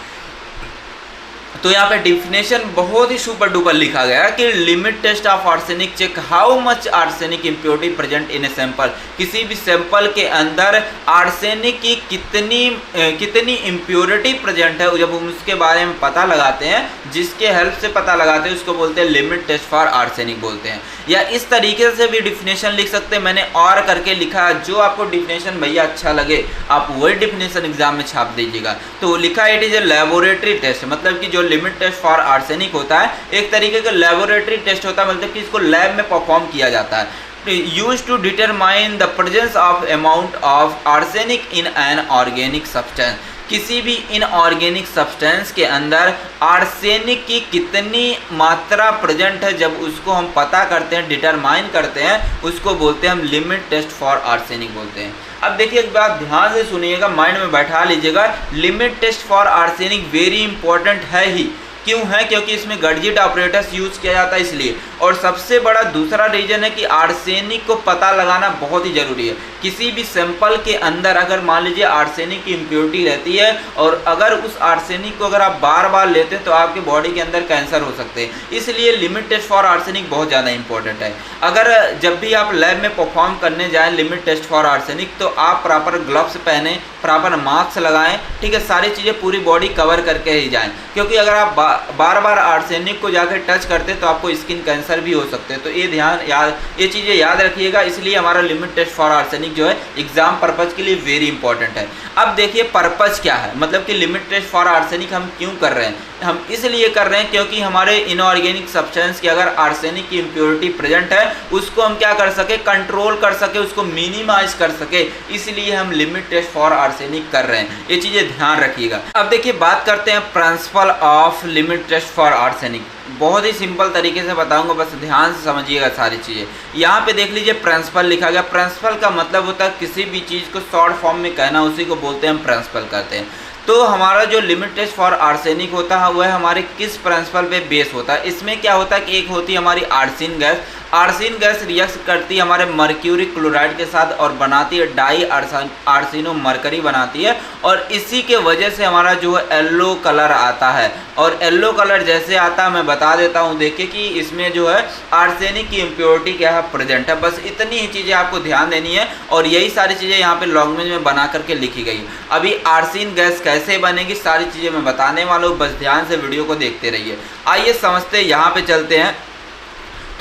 तो यहाँ पे डिफिनेशन बहुत ही सुपर डुपर लिखा गया है कि limit test of arsenic check how much arsenic impurity present in a sample. किसी भी सैंपल के अंदर आर्सेनिक की कितनी इम्प्योरिटी प्रेजेंट है, जब हम उसके बारे में पता लगाते हैं, जिसके हेल्प से पता लगाते हैं, उसको बोलते हैं लिमिट टेस्ट फॉर आर्सेनिक बोलते हैं। या इस तरीके से भी डिफिनेशन लिख सकते हैं, मैंने और करके लिखा है, जो आपको डिफिनेशन भैया अच्छा लगे आप वही डिफिनेशन एग्जाम में छाप दीजिएगा। तो लिखा it is a laboratory test, मतलब कि जो जो लिमिट टेस्ट फॉर आर्सेनिक होता है एक तरीके का लेबोरेटरी टेस्ट होता है, मतलब कि इसको लैब में परफॉर्म किया जाता है, used to determine the presence of amount of arsenic in an organic substance. किसी भी इनऑर्गेनिक सब्सटेंस के अंदर आर्सेनिक की कितनी मात्रा प्रेजेंट है, जब उसको हम पता करते हैं, डिटरमाइन करते हैं, उसको बोलते हैं हम लिमिट टेस्ट फॉर आर्सेनिक बोलते हैं। अब देखिए एक बात ध्यान से सुनिएगा, माइंड में बैठा लीजिएगा, limit test for arsenic very important है ही। क्यों है? क्योंकि इसमें गडजिट ऑपरेटर्स यूज किया जाता है इसलिए। और सबसे बड़ा दूसरा रीजन है कि आर्सेनिक को पता लगाना बहुत ही जरूरी है। किसी भी सैंपल के अंदर अगर मान लीजिए आर्सेनिक की इम्प्योरिटी रहती है और अगर उस आर्सेनिक को अगर आप बार बार लेते हैं तो आपके बॉडी के अंदर कैंसर हो सकते हैं, इसलिए लिमिट टेस्ट फॉर आर्सेनिक बहुत ज़्यादा इंपॉर्टेंट है। अगर जब भी आप लैब में परफॉर्म करने जाएँ लिमिट टेस्ट फॉर आर्सेनिक, तो आप प्रॉपर ग्लव्स पहने, प्रॉपर मास्क लगाएं, ठीक है, सारी चीज़ें पूरी बॉडी कवर करके ही जाएं, क्योंकि अगर आप बार बार आर्सेनिक को जाकर टच करते तो आपको स्किन कैंसर भी हो सकते हैं। तो ये चीज़ें याद रखिएगा, इसलिए हमारा लिमिट टेस्ट फॉर आर्सेनिक जो है एग्जाम पर्पज़ के लिए वेरी इंपॉर्टेंट है। अब देखिए पर्पज़ क्या है, मतलब कि लिमिट टेस्ट फॉर आर्सेनिक हम क्यों कर रहे हैं? हम इसलिए कर रहे हैं क्योंकि हमारे इनऑर्गेनिक सब्सटेंस की अगर आर्सेनिक की इम्प्योरिटी प्रेजेंट है उसको हम क्या कर सके, कंट्रोल कर सके, उसको मिनिमाइज कर सके, इसलिए हम लिमिट टेस्ट फॉर आर्सेनिक कर रहे हैं। ये चीज़ें ध्यान रखिएगा। अब देखिए बात करते हैं principle of limit test for arsenic. बहुत ही सिंपल तरीके से बताऊंगा, बस ध्यान से समझिएगा सारी चीज़ें। यहाँ पे देख लीजिए प्रिंसिपल लिखा गया। प्रिंसिपल का मतलब होता है किसी भी चीज़ को शॉर्ट फॉर्म में कहना, उसी को बोलते हैं हम प्रिंसिपल कहते हैं। तो हमारा जो लिमिट टेस्ट फॉर आर्सेनिक होता है वह हमारे किस प्रिंसिपल पे बेस होता है? इसमें क्या होता है कि एक होती है हमारी arsine gas. Arsine gas react करती है हमारे मर्क्यूरी क्लोराइड के साथ और बनाती है डाई आर्सिनो मरकरी बनाती है, और इसी के वजह से हमारा जो है येलो कलर आता है। और येलो कलर जैसे आता है मैं बता देता हूँ, देखिए कि इसमें जो है आर्सेनिक की इम्प्योरिटी क्या है, प्रेजेंट है। बस इतनी ही चीज़ें आपको ध्यान देनी है और यही सारी चीज़ें यहाँ पे लैंग्वेज में बना करके लिखी गई। अभी आर्सिन गैस कैसे बनेगी सारी चीज़ें मैं बताने वाला हूँ, बस ध्यान से वीडियो को देखते रहिए। आइए समझते हैं, यहाँ पे चलते हैं,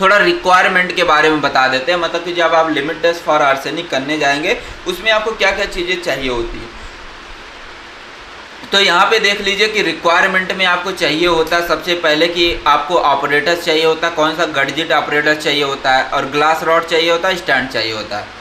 थोड़ा रिक्वायरमेंट के बारे में बता देते हैं। मतलब कि जब आप लिमिट टेस्ट फॉर आर्सेनिक करने जाएंगे उसमें आपको क्या क्या चीज़ें चाहिए होती है। तो यहाँ पे देख लीजिए कि रिक्वायरमेंट में आपको चाहिए होता है सबसे पहले कि आपको ऑपरेटर्स चाहिए होता है। कौन सा? गडजिट ऑपरेटर चाहिए होता है, और ग्लास रॉड चाहिए होता है, स्टैंड चाहिए होता है।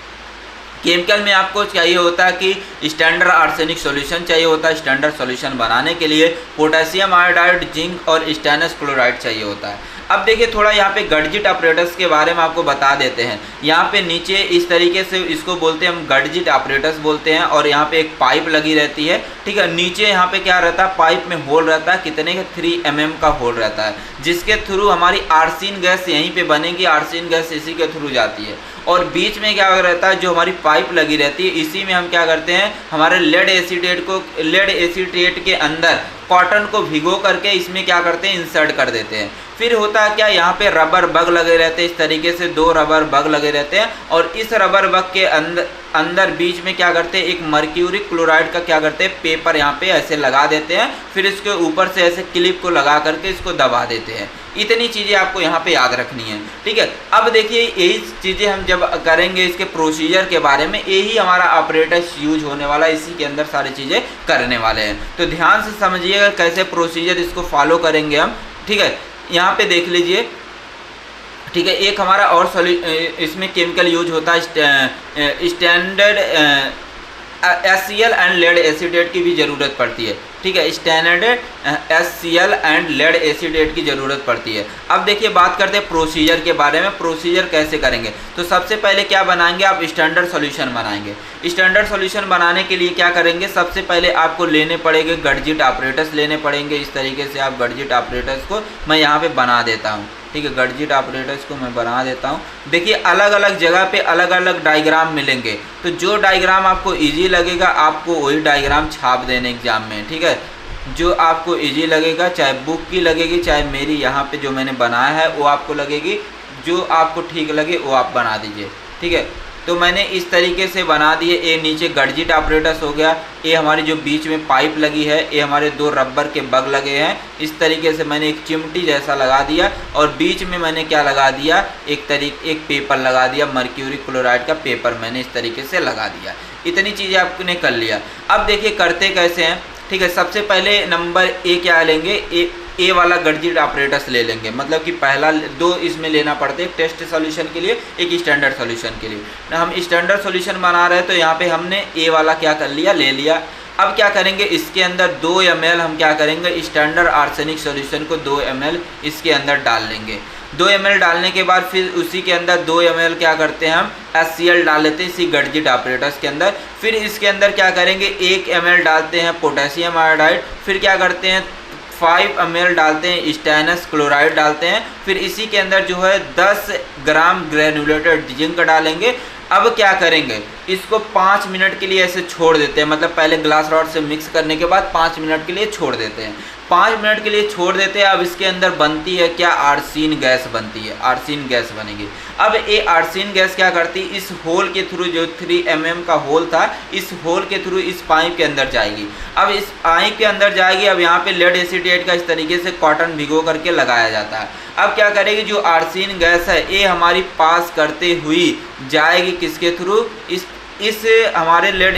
केमिकल में आपको चाहिए होता है कि स्टैंडर्ड आर्सेनिक सॉल्यूशन चाहिए होता है। स्टैंडर्ड सॉल्यूशन बनाने के लिए पोटेशियम आयोडाइड, जिंक और स्टेनस क्लोराइड चाहिए होता है। अब देखिए थोड़ा यहाँ पे गडजिट ऑपरेटर्स के बारे में आपको बता देते हैं। यहाँ पे नीचे इस तरीके से इसको बोलते हैं हम गडजिट ऑपरेटर्स बोलते हैं, और यहाँ पे एक पाइप लगी रहती है, ठीक है। नीचे यहाँ पे क्या रहता है, पाइप में होल रहता है, कितने का 3 mm का होल रहता है, जिसके थ्रू हमारी आर्सिन गैस यहीं पे बनेगी। आर्सिन गैस इसी के थ्रू जाती है। और बीच में क्या रहता है, जो हमारी पाइप लगी रहती है, इसी में हम क्या करते हैं, हमारे लेड एसीटेट के अंदर कॉटन को भिगो करके इसमें क्या करते हैं, इंसर्ट कर देते हैं। फिर होता है क्या, यहाँ पे रबर बग लगे रहते हैं, इस तरीके से 2 रबर बग लगे रहते हैं, और इस रबर बग के अंदर बीच में क्या करते हैं, एक मर्क्यूरी क्लोराइड का क्या करते हैं, पेपर यहाँ पे ऐसे लगा देते हैं। फिर इसके ऊपर से ऐसे क्लिप को लगा करके इसको दबा देते हैं। इतनी चीज़ें आपको यहाँ पे याद रखनी है, ठीक है। अब देखिए यही चीज़ें हम जब करेंगे इसके प्रोसीजर के बारे में, यही हमारा ऑपरेटर्स यूज होने वाला है, इसी के अंदर सारी चीज़ें करने वाले हैं। तो ध्यान से समझिएगा कैसे प्रोसीजर इसको फॉलो करेंगे हम, ठीक है। यहाँ पे देख लीजिए, ठीक है। एक हमारा और इसमें केमिकल यूज होता है, standard HCl and lead acetate की भी ज़रूरत पड़ती है, ठीक है। Standard HCl and lead acetate की ज़रूरत पड़ती है। अब देखिए बात करते हैं प्रोसीजर के बारे में। प्रोसीजर कैसे करेंगे, तो सबसे पहले क्या बनाएंगे, आप स्टैंडर्ड सॉल्यूशन बनाएंगे। स्टैंडर्ड सॉल्यूशन बनाने के लिए क्या करेंगे, सबसे पहले आपको लेने पड़ेंगे गडजिट ऑपरेटर्स लेने पड़ेंगे। इस तरीके से आप गडजिट ऑपरेटर्स को मैं यहाँ पे बना देता हूँ, ठीक है। गडजिट ऑपरेटर्स को मैं बना देता हूँ। देखिए अलग अलग जगह पे अलग अलग डायग्राम मिलेंगे, तो जो डायग्राम आपको इजी लगेगा आपको वही डायग्राम छाप देने एग्जाम में, ठीक है। जो आपको इजी लगेगा, चाहे बुक की लगेगी, चाहे मेरी यहाँ पे जो मैंने बनाया है वो आपको लगेगी, जो आपको ठीक लगे वो आप बना दीजिए, ठीक है। तो मैंने इस तरीके से बना दिए। ये नीचे गडजिट ऑपरेटर्स हो गया, ये हमारी जो बीच में पाइप लगी है, ये हमारे 2 रबर के बग लगे हैं। इस तरीके से मैंने एक चिमटी जैसा लगा दिया, और बीच में मैंने क्या लगा दिया, एक पेपर लगा दिया, मर्क्यूरी क्लोराइड का पेपर मैंने इस तरीके से लगा दिया। इतनी चीज़ें आपने कर लिया। अब देखिए करते कैसे हैं, ठीक है। सबसे पहले नंबर ए क्या लेंगे, ए वाला गडजिट ऑपरेटर्स ले लेंगे, मतलब कि पहला 2 इसमें लेना पड़ते हैं, एक टेस्ट सॉल्यूशन के लिए, एक स्टैंडर्ड सॉल्यूशन के लिए। हम स्टैंडर्ड सॉल्यूशन बना रहे हैं तो यहाँ पे हमने ए वाला क्या कर लिया, ले लिया। अब क्या करेंगे, इसके अंदर 2 ml हम क्या करेंगे, स्टैंडर्ड आर्सेनिक सॉल्यूशन को 2 ml इसके अंदर डाल लेंगे। 2 ml डालने के बाद फिर उसी के अंदर 2 ml क्या करते हैं, हम HCl डाल लेते हैं इसी गडजिट ऑपरेटर्स के अंदर। फिर इसके अंदर क्या करेंगे, 1 ml डालते हैं पोटेशियम आयोडाइड, फिर क्या करते हैं 5 ml डालते हैं स्टेनस क्लोराइड डालते हैं, फिर इसी के अंदर जो है 10 ग्राम ग्रेनुलेटेड जिंक डालेंगे। अब क्या करेंगे, इसको 5 मिनट के लिए ऐसे छोड़ देते हैं, मतलब पहले ग्लास रॉड से मिक्स करने के बाद 5 मिनट के लिए छोड़ देते हैं। 5 मिनट के लिए छोड़ देते हैं। अब इसके अंदर बनती है क्या, आर्सीन गैस बनती है, आर्सीन गैस बनेगी। अब ये आर्सीन गैस क्या करती है, इस होल के थ्रू, जो 3 mm का होल था, इस होल के थ्रू इस पाइप के अंदर जाएगी। अब इस पाइप के अंदर जाएगी। अब यहाँ पे लेड एसीटेट का इस तरीके से कॉटन भिगो करके लगाया जाता है। अब क्या करेगी, जो आर्सीन गैस है ये हमारी पास करते हुई जाएगी किसके थ्रू, इस हमारे लेड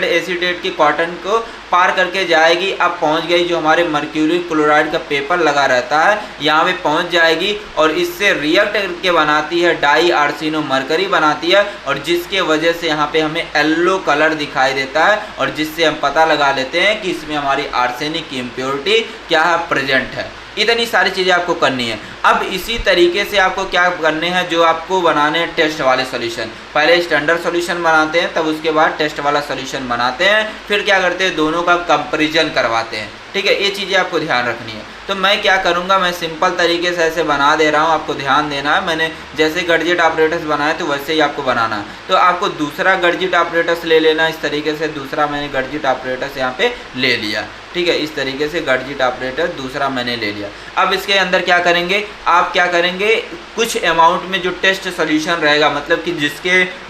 एसीटेट के कॉटन को पार करके जाएगी। अब पहुंच गई, जो हमारे मर्क्यूरी क्लोराइड का पेपर लगा रहता है यहाँ पे पहुंच जाएगी और इससे रिएक्ट करके बनाती है डाई आर्सेनो मरकरी बनाती है, और जिसके वजह से यहाँ पे हमें येलो कलर दिखाई देता है, और जिससे हम पता लगा लेते हैं कि इसमें हमारी आर्सेनिक की इम्प्योरिटी क्या है, प्रेजेंट है। इतनी सारी चीज़ें आपको करनी है। अब इसी तरीके से आपको क्या करने हैं, जो आपको बनाने हैं टेस्ट वाले सॉल्यूशन, पहले स्टैंडर्ड सॉल्यूशन बनाते हैं, तब उसके बाद टेस्ट वाला सॉल्यूशन बनाते हैं, फिर क्या करते हैं, दोनों का कंपैरिजन करवाते हैं। ठीक है, ये चीज़ें आपको ध्यान रखनी है। तो मैं क्या करूँगा, मैं सिंपल तरीके से ऐसे बना दे रहा हूँ, आपको ध्यान देना है। मैंने जैसे गडजिट ऑपरेटर्स बनाए तो वैसे ही आपको बनाना है। तो आपको दूसरा गडजिट ऑपरेटर्स ले लेना, इस तरीके से दूसरा मैंने गडजिट ऑपरेटर्स यहाँ पे ले लिया। ठीक है, इस तरीके से गडजिट ऑपरेटर दूसरा मैंने ले लिया। अब इसके अंदर क्या करेंगे, आप क्या करेंगे, कुछ अमाउंट में जो टेस्ट सॉल्यूशन रहेगा, मतलब कि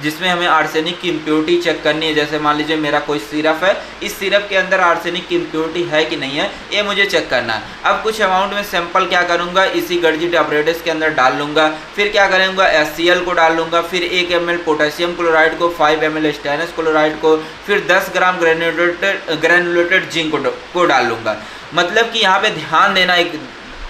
जिसमें हमें आर्सेनिक की इम्प्योरिटी चेक करनी है। जैसे मान लीजिए मेरा कोई सिरप है, इस सिरप के अंदर आर्सेनिक की इम्प्योरिटी है कि नहीं है, ये मुझे चेक करना है। अब कुछ अमाउंट में सैंपल क्या करूँगा, इसी गडजिट ऑपरेटर्स के अंदर डाल लूँगा। फिर क्या करूँगा, HCl को डाल लूँगा, फिर 1 ml पोटेशियम क्लोराइड को, 5 ml स्टेनस क्लोराइड को, फिर 10 ग्राम ग्रेनुलेटेड जिंक को डाल लूँगा। मतलब कि यहाँ पे ध्यान देना, एक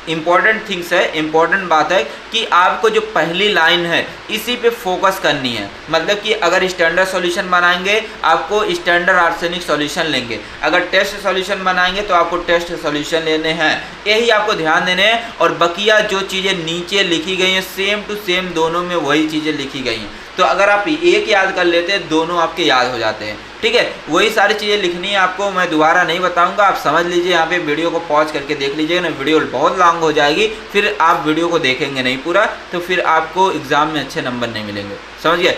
इम्पॉर्टेंट थिंग्स है, इम्पॉर्टेंट बात है कि आपको जो पहली लाइन है इसी पे फोकस करनी है। मतलब कि अगर स्टैंडर्ड सॉल्यूशन बनाएंगे आपको स्टैंडर्ड आर्सेनिक सॉल्यूशन लेंगे, अगर टेस्ट सॉल्यूशन बनाएंगे तो आपको टेस्ट सॉल्यूशन लेने हैं, यही आपको ध्यान देने हैं। और बकिया जो चीज़ें नीचे लिखी गई हैं सेम टू सेम दोनों में वही चीज़ें लिखी गई हैं। तो अगर आप एक याद कर लेते हैं दोनों आपके याद हो जाते हैं। ठीक है, वही सारी चीज़ें लिखनी है आपको, मैं दोबारा नहीं बताऊंगा, आप समझ लीजिए। यहाँ पे वीडियो को पॉज करके देख लीजिएगा ना, वीडियो बहुत लॉन्ग हो जाएगी, फिर आप वीडियो को देखेंगे नहीं पूरा, तो फिर आपको एग्जाम में अच्छे नंबर नहीं मिलेंगे। समझ गए।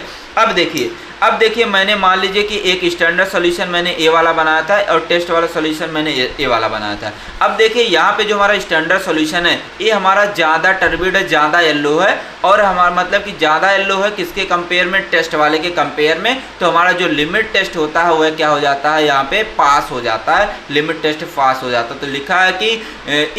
अब देखिए मैंने मान लीजिए कि एक स्टैंडर्ड सॉल्यूशन मैंने ए वाला बनाया था और टेस्ट वाला सॉल्यूशन मैंने ए वाला बनाया था। अब देखिए यहाँ पे जो हमारा स्टैंडर्ड सॉल्यूशन है ये हमारा ज़्यादा टर्बिड है, ज़्यादा येलो है, और हमारा मतलब कि ज़्यादा येलो है किसके कंपेयर में, टेस्ट वाले के कंपेयर में। तो हमारा जो लिमिट टेस्ट होता है वह क्या हो जाता है, यहाँ पे पास हो जाता है, लिमिट टेस्ट पास हो जाता है। तो लिखा है कि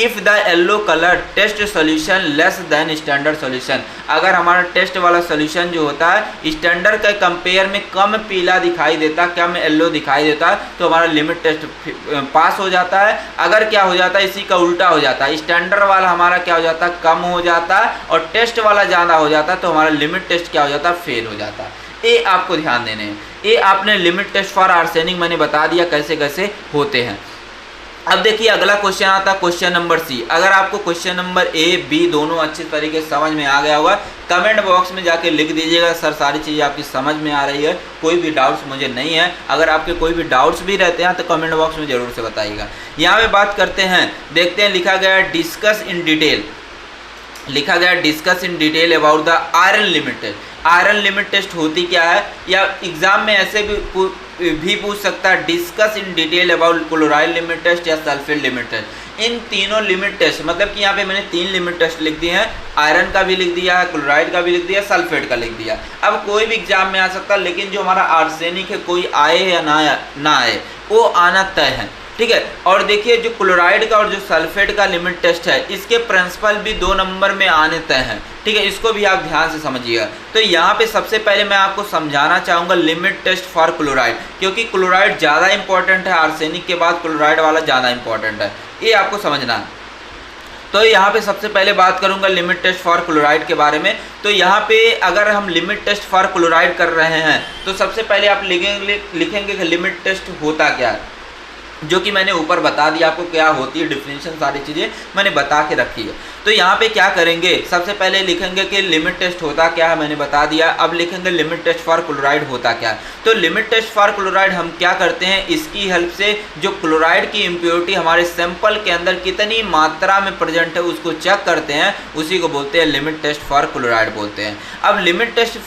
if the yellow colour test solution less than standard solution, अगर हमारा टेस्ट वाला सॉल्यूशन जो होता है स्टैंडर्ड के कंपेयर में कम पीला दिखाई देता, कम येलो दिखाई देता है, तो हमारा लिमिट टेस्ट पास हो जाता है। अगर क्या हो जाता है, इसी का उल्टा हो जाता है, स्टैंडर्ड वाला हमारा क्या हो जाता है, कम हो जाता है, और टेस्ट वाला ज़्यादा हो जाता है, तो हमारा लिमिट टेस्ट क्या हो जाता है, फेल हो जाता है। ये आपको ध्यान देने हैं। ये आपने लिमिट टेस्ट फॉर आर्सेनिक मैंने बता दिया कैसे कैसे होते हैं। अब देखिए अगला क्वेश्चन आता है क्वेश्चन नंबर सी। अगर आपको क्वेश्चन नंबर ए बी दोनों अच्छे तरीके से समझ में आ गया होगा, कमेंट बॉक्स में जाके लिख दीजिएगा सर सारी चीज़ें आपकी समझ में आ रही है, कोई भी डाउट्स मुझे नहीं है। अगर आपके कोई भी डाउट्स भी रहते हैं तो कमेंट बॉक्स में ज़रूर से बताइएगा। यहाँ पे बात करते हैं, देखते हैं लिखा गया है डिस्कस इन डिटेल, लिखा गया discuss in detail about the iron limit test. Iron limit test होती क्या है, या एग्जाम में ऐसे भी पूछ सकता है discuss in detail about chloride limit test या सल्फेट लिमिट टेस्ट। इन तीनों लिमिट टेस्ट, मतलब कि यहाँ पे मैंने 3 लिमिट टेस्ट लिख दिए हैं, आयरन का भी लिख दिया है, क्लोराइड का भी लिख दिया, सल्फेट का लिख दिया। अब कोई भी एग्जाम में आ सकता है, लेकिन जो हमारा आर्सेनिक है कोई आए या ना आए वो आना तय है। ठीक है। और देखिए जो क्लोराइड का और जो सल्फेट का लिमिट टेस्ट है, इसके प्रिंसिपल भी 2 नंबर में आने तय हैं, ठीक है। इसको भी आप ध्यान से समझिएगा। तो यहाँ पे सबसे पहले मैं आपको समझाना चाहूँगा लिमिट टेस्ट फॉर क्लोराइड, क्योंकि क्लोराइड ज़्यादा इंपॉर्टेंट है, आर्सेनिक के बाद क्लोराइड वाला ज़्यादा इंपॉर्टेंट है, ये आपको समझना है। तो यहाँ पे सबसे पहले बात करूँगा लिमिट टेस्ट फॉर क्लोराइड के बारे में। तो यहाँ पे अगर हम लिमिट टेस्ट फॉर क्लोराइड कर रहे हैं तो सबसे पहले आप लिखेंगे कि लिमिट टेस्ट होता क्या है, जो कि मैंने ऊपर बता दिया आपको क्या होती है, डिफिनीशन सारी चीज़ें मैंने बता के रखी है। तो यहाँ पे क्या करेंगे, सबसे पहले लिखेंगे कि लिमिट टेस्ट होता क्या है, मैंने बता दिया। अब लिखेंगे लिमिट टेस्ट फॉर क्लोराइड होता क्या है। तो लिमिट टेस्ट फॉर क्लोराइड हम क्या करते हैं, इसकी हेल्प से जो क्लोराइड की इम्प्योरिटी हमारे सैंपल के अंदर कितनी मात्रा में प्रेजेंट है उसको चेक करते हैं, उसी को बोलते हैं लिमिट टेस्ट फॉर क्लोराइड बोलते हैं। अब लिमिट टेस्ट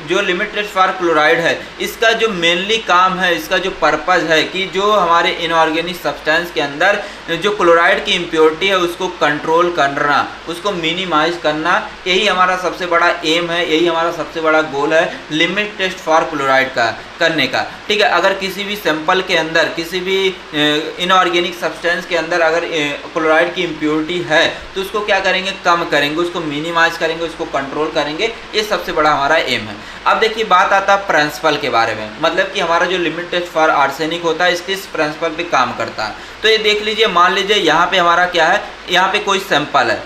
जो लिमिट टेस्ट फॉर क्लोराइड है, इसका जो मेनली काम है, इसका जो पर्पज़ है कि जो हमारे इनऑर्गेनिक सब्सटेंस के अंदर जो क्लोराइड की इम्प्योरिटी है उसको कंट्रोल करना, उसको मिनिमाइज करना, यही हमारा सबसे बड़ा एम है, यही हमारा सबसे बड़ा गोल है लिमिट टेस्ट फॉर क्लोराइड का करने का, ठीक है। अगर किसी भी सैंपल के अंदर, किसी भी इनऑर्गेनिक सब्सटेंस के अंदर अगर क्लोराइड की इम्प्योरिटी है तो उसको क्या करेंगे, कम करेंगे, उसको मिनिमाइज करेंगे, उसको कंट्रोल करेंगे, ये सबसे बड़ा हमारा एम है। अब देखिए बात आता है प्रिंसिपल के बारे में, मतलब कि हमारा जो लिमिट टेस्ट फॉर आर्सेनिक होता है इसके प्रिंसिपल पे काम करता है। तो ये देख लीजिए, मान लीजिए यहाँ पे हमारा क्या है, यहाँ पे कोई सैंपल है,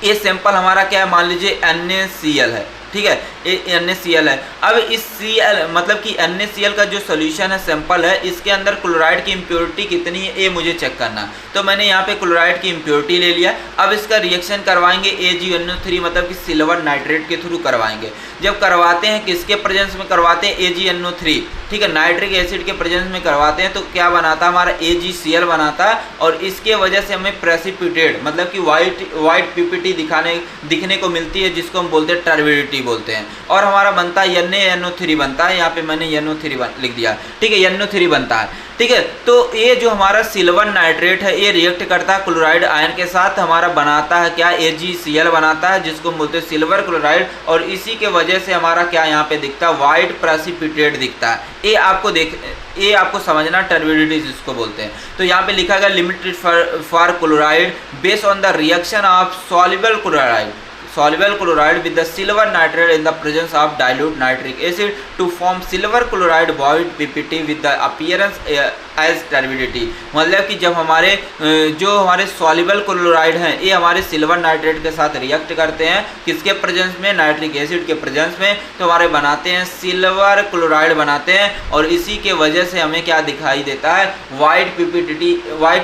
ये सैंपल हमारा क्या है, मान लीजिए NaCl है, ठीक है, ये NaCl है। अब इस Cl मतलब कि NaCl का जो सोल्यूशन है, सैंपल है, इसके अंदर क्लोराइड की इम्प्योरिटी कितनी है ये मुझे चेक करना। तो मैंने यहाँ पे क्लोराइड की इम्प्योरिटी ले लिया। अब इसका रिएक्शन करवाएंगे AgNO3 मतलब कि सिल्वर नाइट्रेट के थ्रू करवाएंगे। जब करवाते हैं किसके प्रेजेंस में करवाते हैं, AgNO3, ठीक है, नाइट्रिक एसिड के प्रेजेंस में करवाते हैं तो क्या बनाता है हमारा AgCl बनाता है, और इसके वजह से हमें प्रेसिपिटेट मतलब कि वाइट पीपीटी दिखने को मिलती है, जिसको हम बोलते हैं टर्बिडिटी बोलते हैं, और हमारा बनता है NaNO3 बनता है। यहाँ पे मैंने NO3 लिख दिया, ठीक है, NO3 बनता है, ठीक है। तो ये जो हमारा सिल्वर नाइट्रेट है ये रिएक्ट करता है क्लोराइड आयन के साथ, हमारा बनाता है क्या, AgCl बनाता है, जिसको हम बोलते हैं सिल्वर क्लोराइड, और इसी के वजह से हमारा क्या यहाँ पे दिखता है, वाइट प्रेसिपिटेट दिखता है। ये आपको समझना, टर्बिडिटी जिसको बोलते हैं। तो यहाँ पे लिखा गया limited for chloride based on the reaction of soluble chloride with the silver nitrate in the presence of dilute nitric acid to form silver chloride void PPT with the appearance as turbidity। मतलब कि जब जो हमारे सॉल्युबल क्लोराइड हैं ये हमारे सिल्वर नाइट्रेट के साथ रिएक्ट करते हैं, किसके प्रेजेंस में, नाइट्रिक एसिड के प्रेजेंस में, तो हमारे बनाते हैं सिल्वर क्लोराइड बनाते हैं, और इसी के वजह से हमें क्या दिखाई देता है, वाइट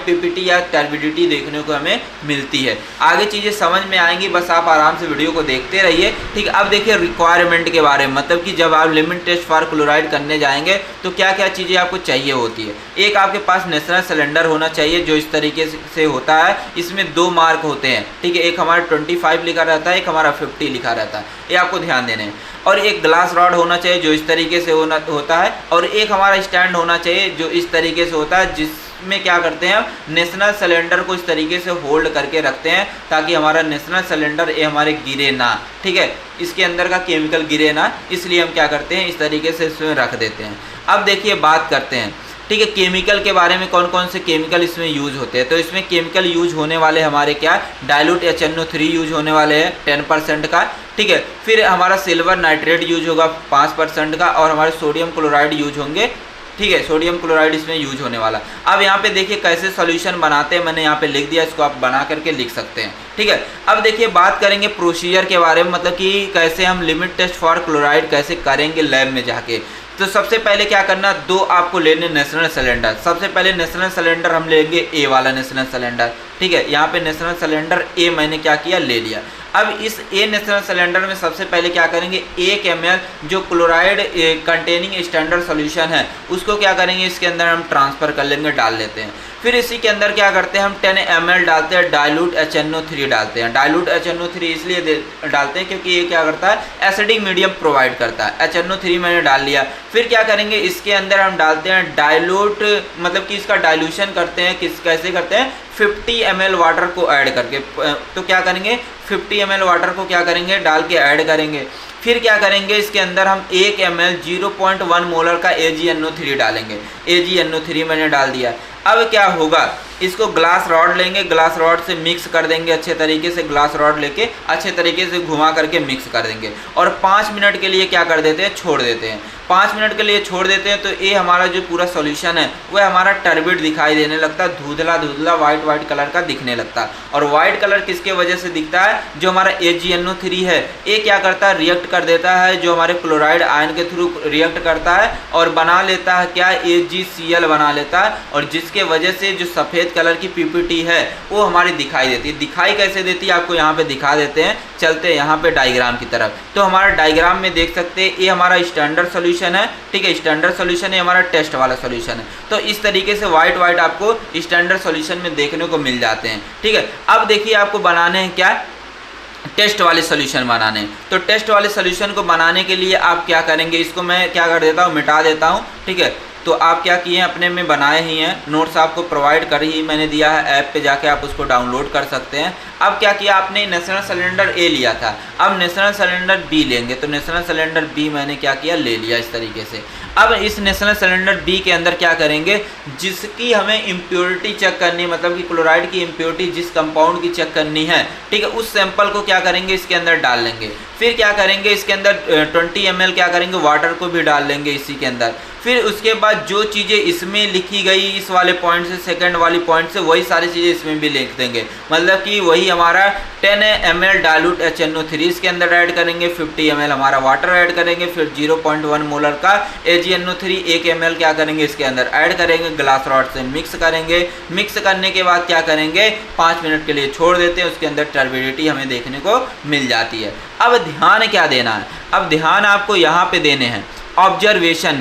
पीपीटी या टर्बिडिटी देखने को हमें मिलती है। आगे चीज़ें समझ में आएंगी, बस आप आराम से वीडियो को देखते रहिए, ठीक है। अब देखिए रिक्वायरमेंट के बारे में, मतलब कि जब आप लिमिट टेस्ट फॉर क्लोराइड करने जाएंगे तो क्या क्या चीज़ें आपको चाहिए होती है। एक आपके पास नेशनल सिलेंडर होना चाहिए जो इस तरीके से होता है, इसमें 2 मार्क होते हैं, ठीक है, एक हमारा 25 लिखा रहता है, एक हमारा 50 लिखा रहता है, ये आपको ध्यान देने हैं। और एक ग्लास रॉड होना चाहिए जो इस तरीके से होता है, और एक हमारा स्टैंड होना चाहिए जो इस तरीके से होता है, जिसमें क्या करते हैं, नेशनल सिलेंडर को इस तरीके से होल्ड करके रखते हैं ताकि हमारा नेशनल सिलेंडर ये हमारे गिरे ना, ठीक है, इसके अंदर का केमिकल गिरे ना, इसलिए हम क्या करते हैं, इस तरीके से इसमें रख देते हैं। अब देखिए बात करते हैं, ठीक है, केमिकल के बारे में, कौन कौन से केमिकल इसमें यूज होते हैं। तो इसमें केमिकल यूज होने वाले हमारे क्या, डाइल्यूट HNO3 यूज होने वाले हैं 10% का, ठीक है। फिर हमारा सिल्वर नाइट्रेट यूज होगा 5% का, और हमारे सोडियम क्लोराइड यूज होंगे, ठीक है, सोडियम क्लोराइड इसमें यूज होने वाला। अब यहाँ पे देखिए कैसे सॉल्यूशन बनाते हैं, मैंने यहाँ पे लिख दिया, इसको आप बना करके लिख सकते हैं, ठीक है। अब देखिए बात करेंगे प्रोसीजर के बारे में, मतलब कि कैसे हम लिमिट टेस्ट फॉर क्लोराइड कैसे करेंगे लैब में जाके। तो सबसे पहले क्या करना, 2 आपको लेने नेशनल सिलेंडर। सबसे पहले नेशनल सिलेंडर हम लेंगे A वाला नेशनल सिलेंडर, ठीक है, यहाँ पे नेशनल सिलेंडर A मैंने क्या किया, ले लिया। अब इस A नेशनल सिलेंडर में सबसे पहले क्या करेंगे, 1 ml जो क्लोराइड कंटेनिंग स्टैंडर्ड सॉल्यूशन है उसको क्या करेंगे, इसके अंदर हम ट्रांसफ़र कर लेंगे, डाल लेते हैं। फिर इसी के अंदर क्या करते हैं, हम 10 ml डालते हैं, डाइल्यूट HNO3 डालते हैं। डाइल्यूट HNO3 इसलिए डालते हैं क्योंकि ये क्या करता है, एसिडिक मीडियम प्रोवाइड करता है। HNO3 मैंने डाल लिया। फिर क्या करेंगे, इसके अंदर हम डालते हैं डाइल्यूट, मतलब कि इसका डाइल्यूशन करते हैं, कैसे करते हैं, 50 ml वाटर को ऐड करके। तो क्या करेंगे, 50 ml वाटर को क्या करेंगे, डाल के ऐड करेंगे। फिर क्या करेंगे, इसके अंदर हम 1 ml 0.1 मोलर का AgNO3 डालेंगे। AgNO3 मैंने डाल दिया। अब क्या होगा, इसको ग्लास रॉड लेंगे, ग्लास रॉड से मिक्स कर देंगे अच्छे तरीके से, ग्लास रॉड लेके अच्छे तरीके से घुमा करके मिक्स कर देंगे और 5 मिनट के लिए क्या कर देते हैं, छोड़ देते हैं। 5 मिनट के लिए छोड़ देते हैं तो ये हमारा जो पूरा सॉल्यूशन है वह हमारा टर्बिड दिखाई देने लगता है, धुंधला धुंधला वाइट कलर का दिखने लगता है। और वाइट कलर किसके वजह से दिखता है, जो हमारा AgNO3 है ये क्या करता है, रिएक्ट कर देता है, जो हमारे क्लोराइड आयन के थ्रू रिएक्ट करता है और बना लेता है क्या, AgCl बना लेता है, और जिसके वजह से जो सफ़ेद कलर की पीपीटी है वो हमारी दिखाई देती है। दिखाई कैसे देती है आपको यहाँ पे दिखा देते हैं, चलते हैं यहाँ पे डायग्राम की तरफ। तो हमारा डायग्राम में देख सकते हैं ये हमारा स्टैंडर्ड सॉल्यूशन है, ठीक है, स्टैंडर्ड सॉल्यूशन है, हमारा टेस्ट वाला सॉल्यूशन है। तो इस तरीके से वाइट आपको स्टैंडर्ड सॉल्यूशन में देखने को मिल जाते हैं, ठीक है। अब देखिए आपको बनाने हैं क्या, टेस्ट वाले सॉल्यूशन बनाने। तो टेस्ट वाले सॉल्यूशन को बनाने के लिए आप क्या करेंगे, इसको मैं क्या कर देता हूँ, मिटा देता हूँ, ठीक है। तो आप क्या किए, अपने में बनाए ही हैं, नोट्स आपको प्रोवाइड कर ही मैंने दिया है, ऐप पे जाके आप उसको डाउनलोड कर सकते हैं। अब क्या किया आपने, नेशनल सिलेंडर ए लिया था, अब नेशनल सिलेंडर बी लेंगे। तो नेशनल सिलेंडर बी मैंने क्या किया, ले लिया इस तरीके से। अब इस नेशनल सिलेंडर बी के अंदर क्या करेंगे, जिसकी हमें इम्प्योरिटी चेक करनी है, मतलब कि क्लोराइड की इम्प्योरिटी जिस कंपाउंड की चेक करनी है, ठीक है, उस सैंपल को क्या करेंगे, इसके अंदर डाल लेंगे। फिर क्या करेंगे, इसके अंदर 20 ml क्या करेंगे, वाटर को भी डाल लेंगे इसी के अंदर। फिर उसके बाद जो चीज़ें इसमें लिखी गई इस वाले पॉइंट से, सेकंड वाली पॉइंट से, वही सारी चीज़ें इसमें भी लिख देंगे। मतलब कि वही हमारा 10 ml डाइल्यूट HNO3 इसके अंदर ऐड करेंगे, 50 ml हमारा वाटर ऐड करेंगे, फिर 0.1 मोलर का AgNO3 1 ml क्या करेंगे, इसके अंदर ऐड करेंगे, ग्लास रॉड से मिक्स करेंगे। मिक्स करने के बाद क्या करेंगे, 5 मिनट के लिए छोड़ देते हैं, उसके अंदर टर्बिडिटी हमें देखने को मिल जाती है। अब ध्यान क्या देना है, अब ध्यान आपको यहाँ पे देने हैं ऑब्जर्वेशन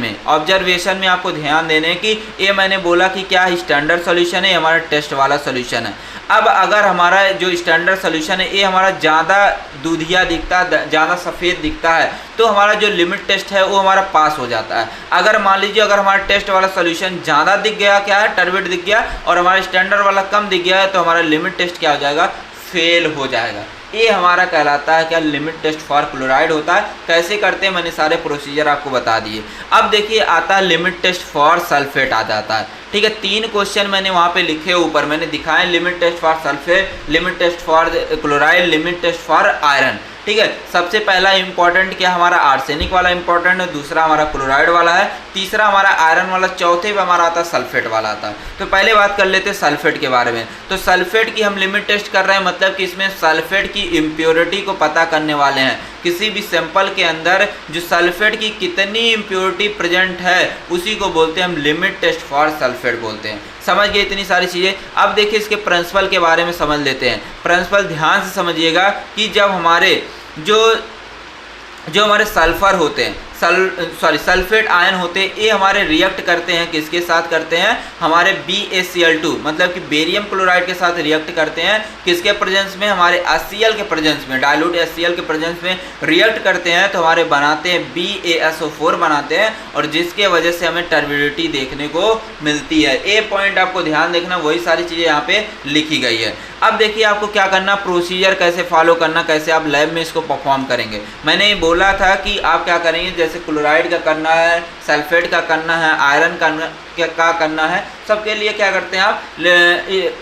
में आपको ध्यान देने हैं कि ये मैंने बोला कि क्या स्टैंडर्ड सॉल्यूशन है, हमारा टेस्ट वाला सॉल्यूशन है। अब अगर हमारा जो स्टैंडर्ड सॉल्यूशन है ये हमारा ज़्यादा दूधिया दिखता है, ज़्यादा सफ़ेद दिखता है, तो हमारा जो लिमिट टेस्ट है वो हमारा पास हो जाता है। अगर मान लीजिए अगर हमारा टेस्ट वाला सॉल्यूशन ज़्यादा दिख गया, क्या है, टर्बिड दिख गया, और हमारा स्टैंडर्ड वाला कम दिख गया है, तो हमारा लिमिट टेस्ट क्या हो जाएगा, फेल हो जाएगा। ये हमारा कहलाता है क्या, लिमिट टेस्ट फॉर क्लोराइड होता है। कैसे करते हैं मैंने सारे प्रोसीजर आपको बता दिए। अब देखिए आता है लिमिट टेस्ट फॉर सल्फेट आ जाता है, ठीक है। 3 क्वेश्चन मैंने वहाँ पे लिखे ऊपर मैंने दिखाए, limit test for sulphate, limit test for chloride, limit test for iron, ठीक है। सबसे पहला इंपॉर्टेंट क्या हमारा आर्सेनिक वाला इंपॉर्टेंट है, दूसरा हमारा क्लोराइड वाला है, तीसरा हमारा आयरन वाला, चौथे पे हमारा आता है सल्फेट वाला आता है। तो पहले बात कर लेते हैं सल्फेट के बारे में। तो सल्फेट की हम लिमिट टेस्ट कर रहे हैं, मतलब कि इसमें सल्फेट की इम्प्योरिटी को पता करने वाले हैं। किसी भी सैंपल के अंदर जो सल्फेट की कितनी इम्प्योरिटी प्रेजेंट है उसी को बोलते हैं हम लिमिट टेस्ट फॉर सल्फेट बोलते हैं। समझ गए इतनी सारी चीज़ें। अब देखिए इसके प्रिंसिपल के बारे में समझ लेते हैं। प्रिंसिपल ध्यान से समझिएगा कि जब हमारे जो हमारे सल्फर होते हैं, सल्फेट आयन होते हैं, ये हमारे रिएक्ट करते हैं, किसके साथ करते हैं, हमारे BaCl2 मतलब कि बेरियम क्लोराइड के साथ रिएक्ट करते हैं। किसके प्रेजेंस में, हमारे HCl के प्रेजेंस में, डाइल्यूट HCl के प्रेजेंस में रिएक्ट करते हैं, तो हमारे बनाते हैं BaSO4 बनाते हैं, और जिसके वजह से हमें टर्बिडिटी देखने को मिलती है। ये पॉइंट आपको ध्यान देखना, वही सारी चीज़ें यहाँ पे लिखी गई है। अब देखिए आपको क्या करना, प्रोसीजर कैसे फॉलो करना, कैसे आप लैब में इसको परफॉर्म करेंगे। मैंने बोला था कि आप क्या करेंगे, जैसे क्लोराइड का करना है, सल्फेट का करना है, आयरन का करना है, सबके लिए क्या करते हैं आप,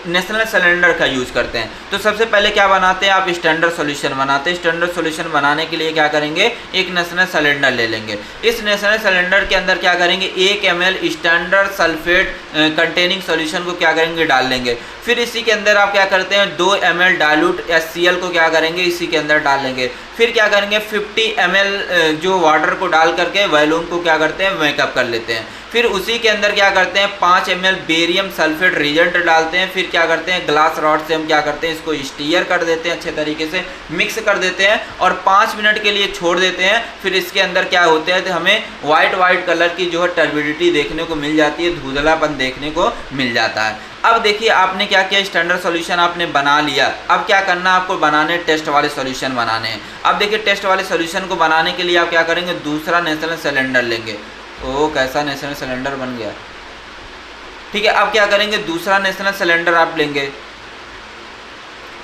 नेशनल सिलेंडर का यूज़ करते हैं। तो सबसे पहले क्या बनाते हैं आप, स्टैंडर्ड सॉल्यूशन बनाते हैं। स्टैंडर्ड सॉल्यूशन बनाने के लिए क्या करेंगे, एक नेशनल सिलेंडर ले लेंगे। इस नेशनल सिलेंडर के अंदर क्या करेंगे, 1 ml standard sulphate containing solution को क्या करेंगे, डाल लेंगे। फिर इसी के अंदर आप क्या करते हैं, 2 ml डाइल्यूट HCl को क्या करेंगे, इसी के अंदर डाल लेंगे। फिर क्या करेंगे, 50 ml जो वाटर को डाल करके वैल्यूम को क्या करते हैं, मेकअप कर लेते हैं। फिर उसी के अंदर क्या करते हैं, 5 ml बेरियम सल्फेट रिएजेंट डालते हैं। फिर क्या करते हैं, ग्लास रॉड से हम क्या करते हैं, इसको स्टीयर कर देते हैं, अच्छे तरीके से मिक्स कर देते हैं और 5 मिनट के लिए छोड़ देते हैं। फिर इसके अंदर क्या होता है, तो हमें वाइट कलर की जो है टर्बिडिटी देखने को मिल जाती है, धुंधलापन देखने को मिल जाता है। अब देखिए आपने क्या किया, स्टैंडर्ड सॉल्यूशन आपने बना लिया। अब क्या करना है आपको, बनाने टेस्ट वाले सॉल्यूशन बनाने हैं। अब देखिए टेस्ट वाले सॉल्यूशन को बनाने के लिए आप क्या करेंगे, दूसरा नेशनल सिलेंडर लेंगे। ओ कैसा नेशनल सिलेंडर बन गया, ठीक है। अब क्या करेंगे, दूसरा नेशनल सिलेंडर आप लेंगे।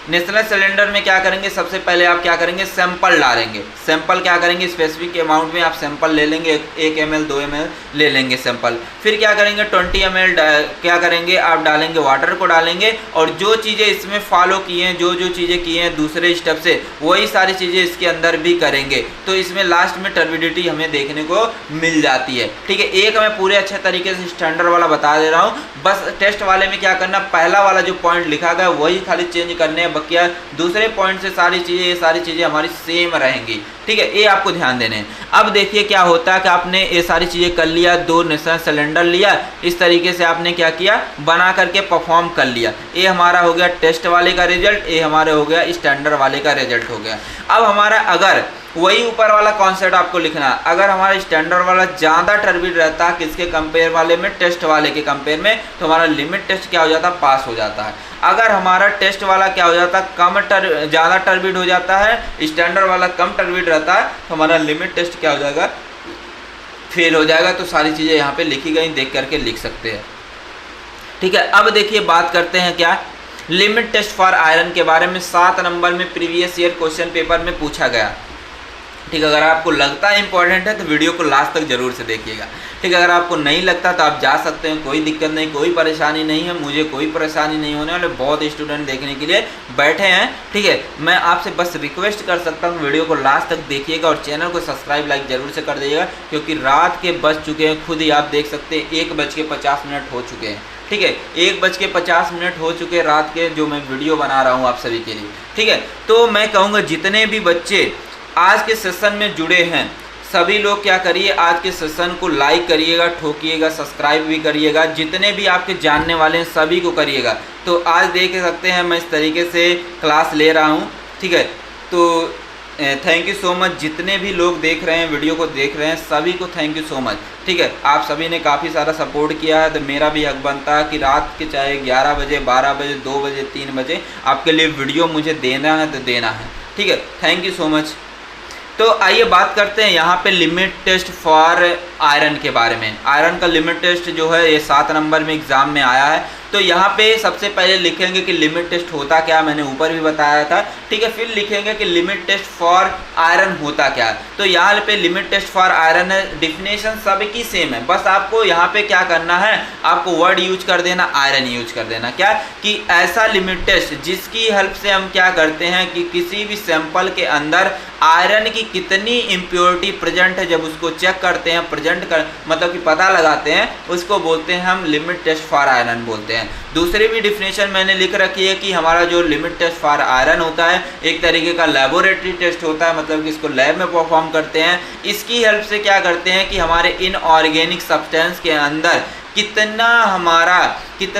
नेशनल सिलेंडर में क्या करेंगे, सबसे पहले आप क्या करेंगे, सैंपल डालेंगे। सैंपल क्या करेंगे, स्पेसिफिक अमाउंट में आप सैंपल ले लेंगे, 1 ml 2 ml ले लेंगे सैंपल। फिर क्या करेंगे, 20 ml क्या करेंगे, आप डालेंगे, वाटर को डालेंगे, और जो चीज़ें इसमें फॉलो किए हैं, जो चीज़ें किए हैं दूसरे स्टेप से, वही सारी चीज़ें इसके अंदर भी करेंगे। तो इसमें लास्ट में टर्बिडिटी हमें देखने को मिल जाती है। ठीक है, एक मैं पूरे अच्छे तरीके से स्टैंडर्ड वाला बता दे रहा हूँ, बस टेस्ट वाले में क्या करना, पहला वाला जो पॉइंट लिखा गया वही खाली चेंज करने हैं, बकिया दूसरे पॉइंट से सारी चीज़ें हमारी सेम रहेंगी। ठीक है, ये आपको ध्यान देने हैं। अब देखिए क्या होता है कि आपने ये सारी चीज़ें कर लिया, 2 नेशनल सिलेंडर लिया, इस तरीके से आपने क्या किया, बना करके परफॉर्म कर लिया। ये हमारा हो गया टेस्ट वाले का रिजल्ट, ये हमारे हो गया स्टैंडर्ड वाले का रिजल्ट हो गया। अब हमारा अगर वही ऊपर वाला कॉन्सेप्ट आपको लिखना है, अगर हमारा स्टैंडर्ड वाला ज़्यादा टर्बिड रहता है किसके कंपेयर वाले में, टेस्ट वाले के कंपेयर में, तो हमारा लिमिट टेस्ट क्या हो जाता है, पास हो जाता है। अगर हमारा टेस्ट वाला क्या हो जाता है, ज़्यादा टर्बिड हो जाता है, स्टैंडर्ड वाला कम टर्बिड रहता है, तो हमारा लिमिट टेस्ट क्या हो जाएगा, फेल हो जाएगा। तो सारी चीज़ें यहाँ पे लिखी गई, देख करके लिख सकते हैं। ठीक है, अब देखिए बात करते हैं क्या, लिमिट टेस्ट फॉर आयरन के बारे में 7 नंबर में प्रीवियस ईयर क्वेश्चन पेपर में पूछा गया। ठीक है, अगर आपको लगता है इंपॉर्टेंट है तो वीडियो को लास्ट तक जरूर से देखिएगा। ठीक है, अगर आपको नहीं लगता तो आप जा सकते हैं, कोई दिक्कत नहीं, कोई परेशानी नहीं है, मुझे कोई परेशानी नहीं होने वाले, बहुत स्टूडेंट देखने के लिए बैठे हैं। ठीक है, मैं आपसे बस रिक्वेस्ट कर सकता हूँ वीडियो को लास्ट तक देखिएगा और चैनल को सब्सक्राइब लाइक जरूर से कर दीजिएगा, क्योंकि रात के बज चुके हैं, खुद ही आप देख सकते हैं 1:50 हो चुके हैं। ठीक है, 1:50 हो चुके हैं रात के, जो मैं वीडियो बना रहा हूँ आप सभी के लिए। ठीक है, तो मैं कहूँगा जितने भी बच्चे आज के सेशन में जुड़े हैं सभी लोग क्या करिए, आज के सेशन को लाइक करिएगा, ठोकिएगा, सब्सक्राइब भी करिएगा, जितने भी आपके जानने वाले हैं सभी को करिएगा। तो आज देख सकते हैं मैं इस तरीके से क्लास ले रहा हूँ। ठीक है, तो थैंक यू सो मच, जितने भी लोग देख रहे हैं, वीडियो को देख रहे हैं, सभी को थैंक यू सो मच। ठीक है, आप सभी ने काफ़ी सारा सपोर्ट किया है, तो मेरा भी हक बनता है कि रात के चाहे 11 बजे, 12 बजे, 2 बजे, 3 बजे आपके लिए वीडियो मुझे देना है तो देना है। ठीक है, थैंक यू सो मच। तो आइए बात करते हैं यहाँ पे लिमिट टेस्ट फॉर आयरन के बारे में। आयरन का लिमिट टेस्ट जो है ये 7 नंबर में एग्ज़ाम में आया है। तो यहाँ पे सबसे पहले लिखेंगे कि लिमिट टेस्ट होता क्या, मैंने ऊपर भी बताया था। ठीक है, फिर लिखेंगे कि लिमिट टेस्ट फॉर आयरन होता क्या। तो यहाँ पे लिमिट टेस्ट फॉर आयरन है, डिफिनेशन सबकी सेम है, बस आपको यहाँ पे क्या करना है, आपको वर्ड यूज कर देना, आयरन यूज कर देना। क्या कि ऐसा लिमिट टेस्ट जिसकी हेल्प से हम क्या करते हैं कि किसी भी सैंपल के अंदर आयरन की कितनी इम्प्योरिटी प्रेजेंट है, जब उसको चेक करते हैं, मतलब कि पता लगाते हैं, उसको बोलते हैं हम लिमिट टेस्ट फॉर आयरन बोलते हैं। दूसरी भी डिफिनेशन मैंने लिख रखी है कि हमारा जो लिमिट टेस्ट फॉर आयरन होता है एक तरीके का लेबोरेटरी टेस्ट होता है, मतलब कि इसको लैब में परफॉर्म करते हैं। इसकी हेल्प से क्या करते हैं कि हमारे इनऑर्गेनिक सब्सटेंस के अंदर कितना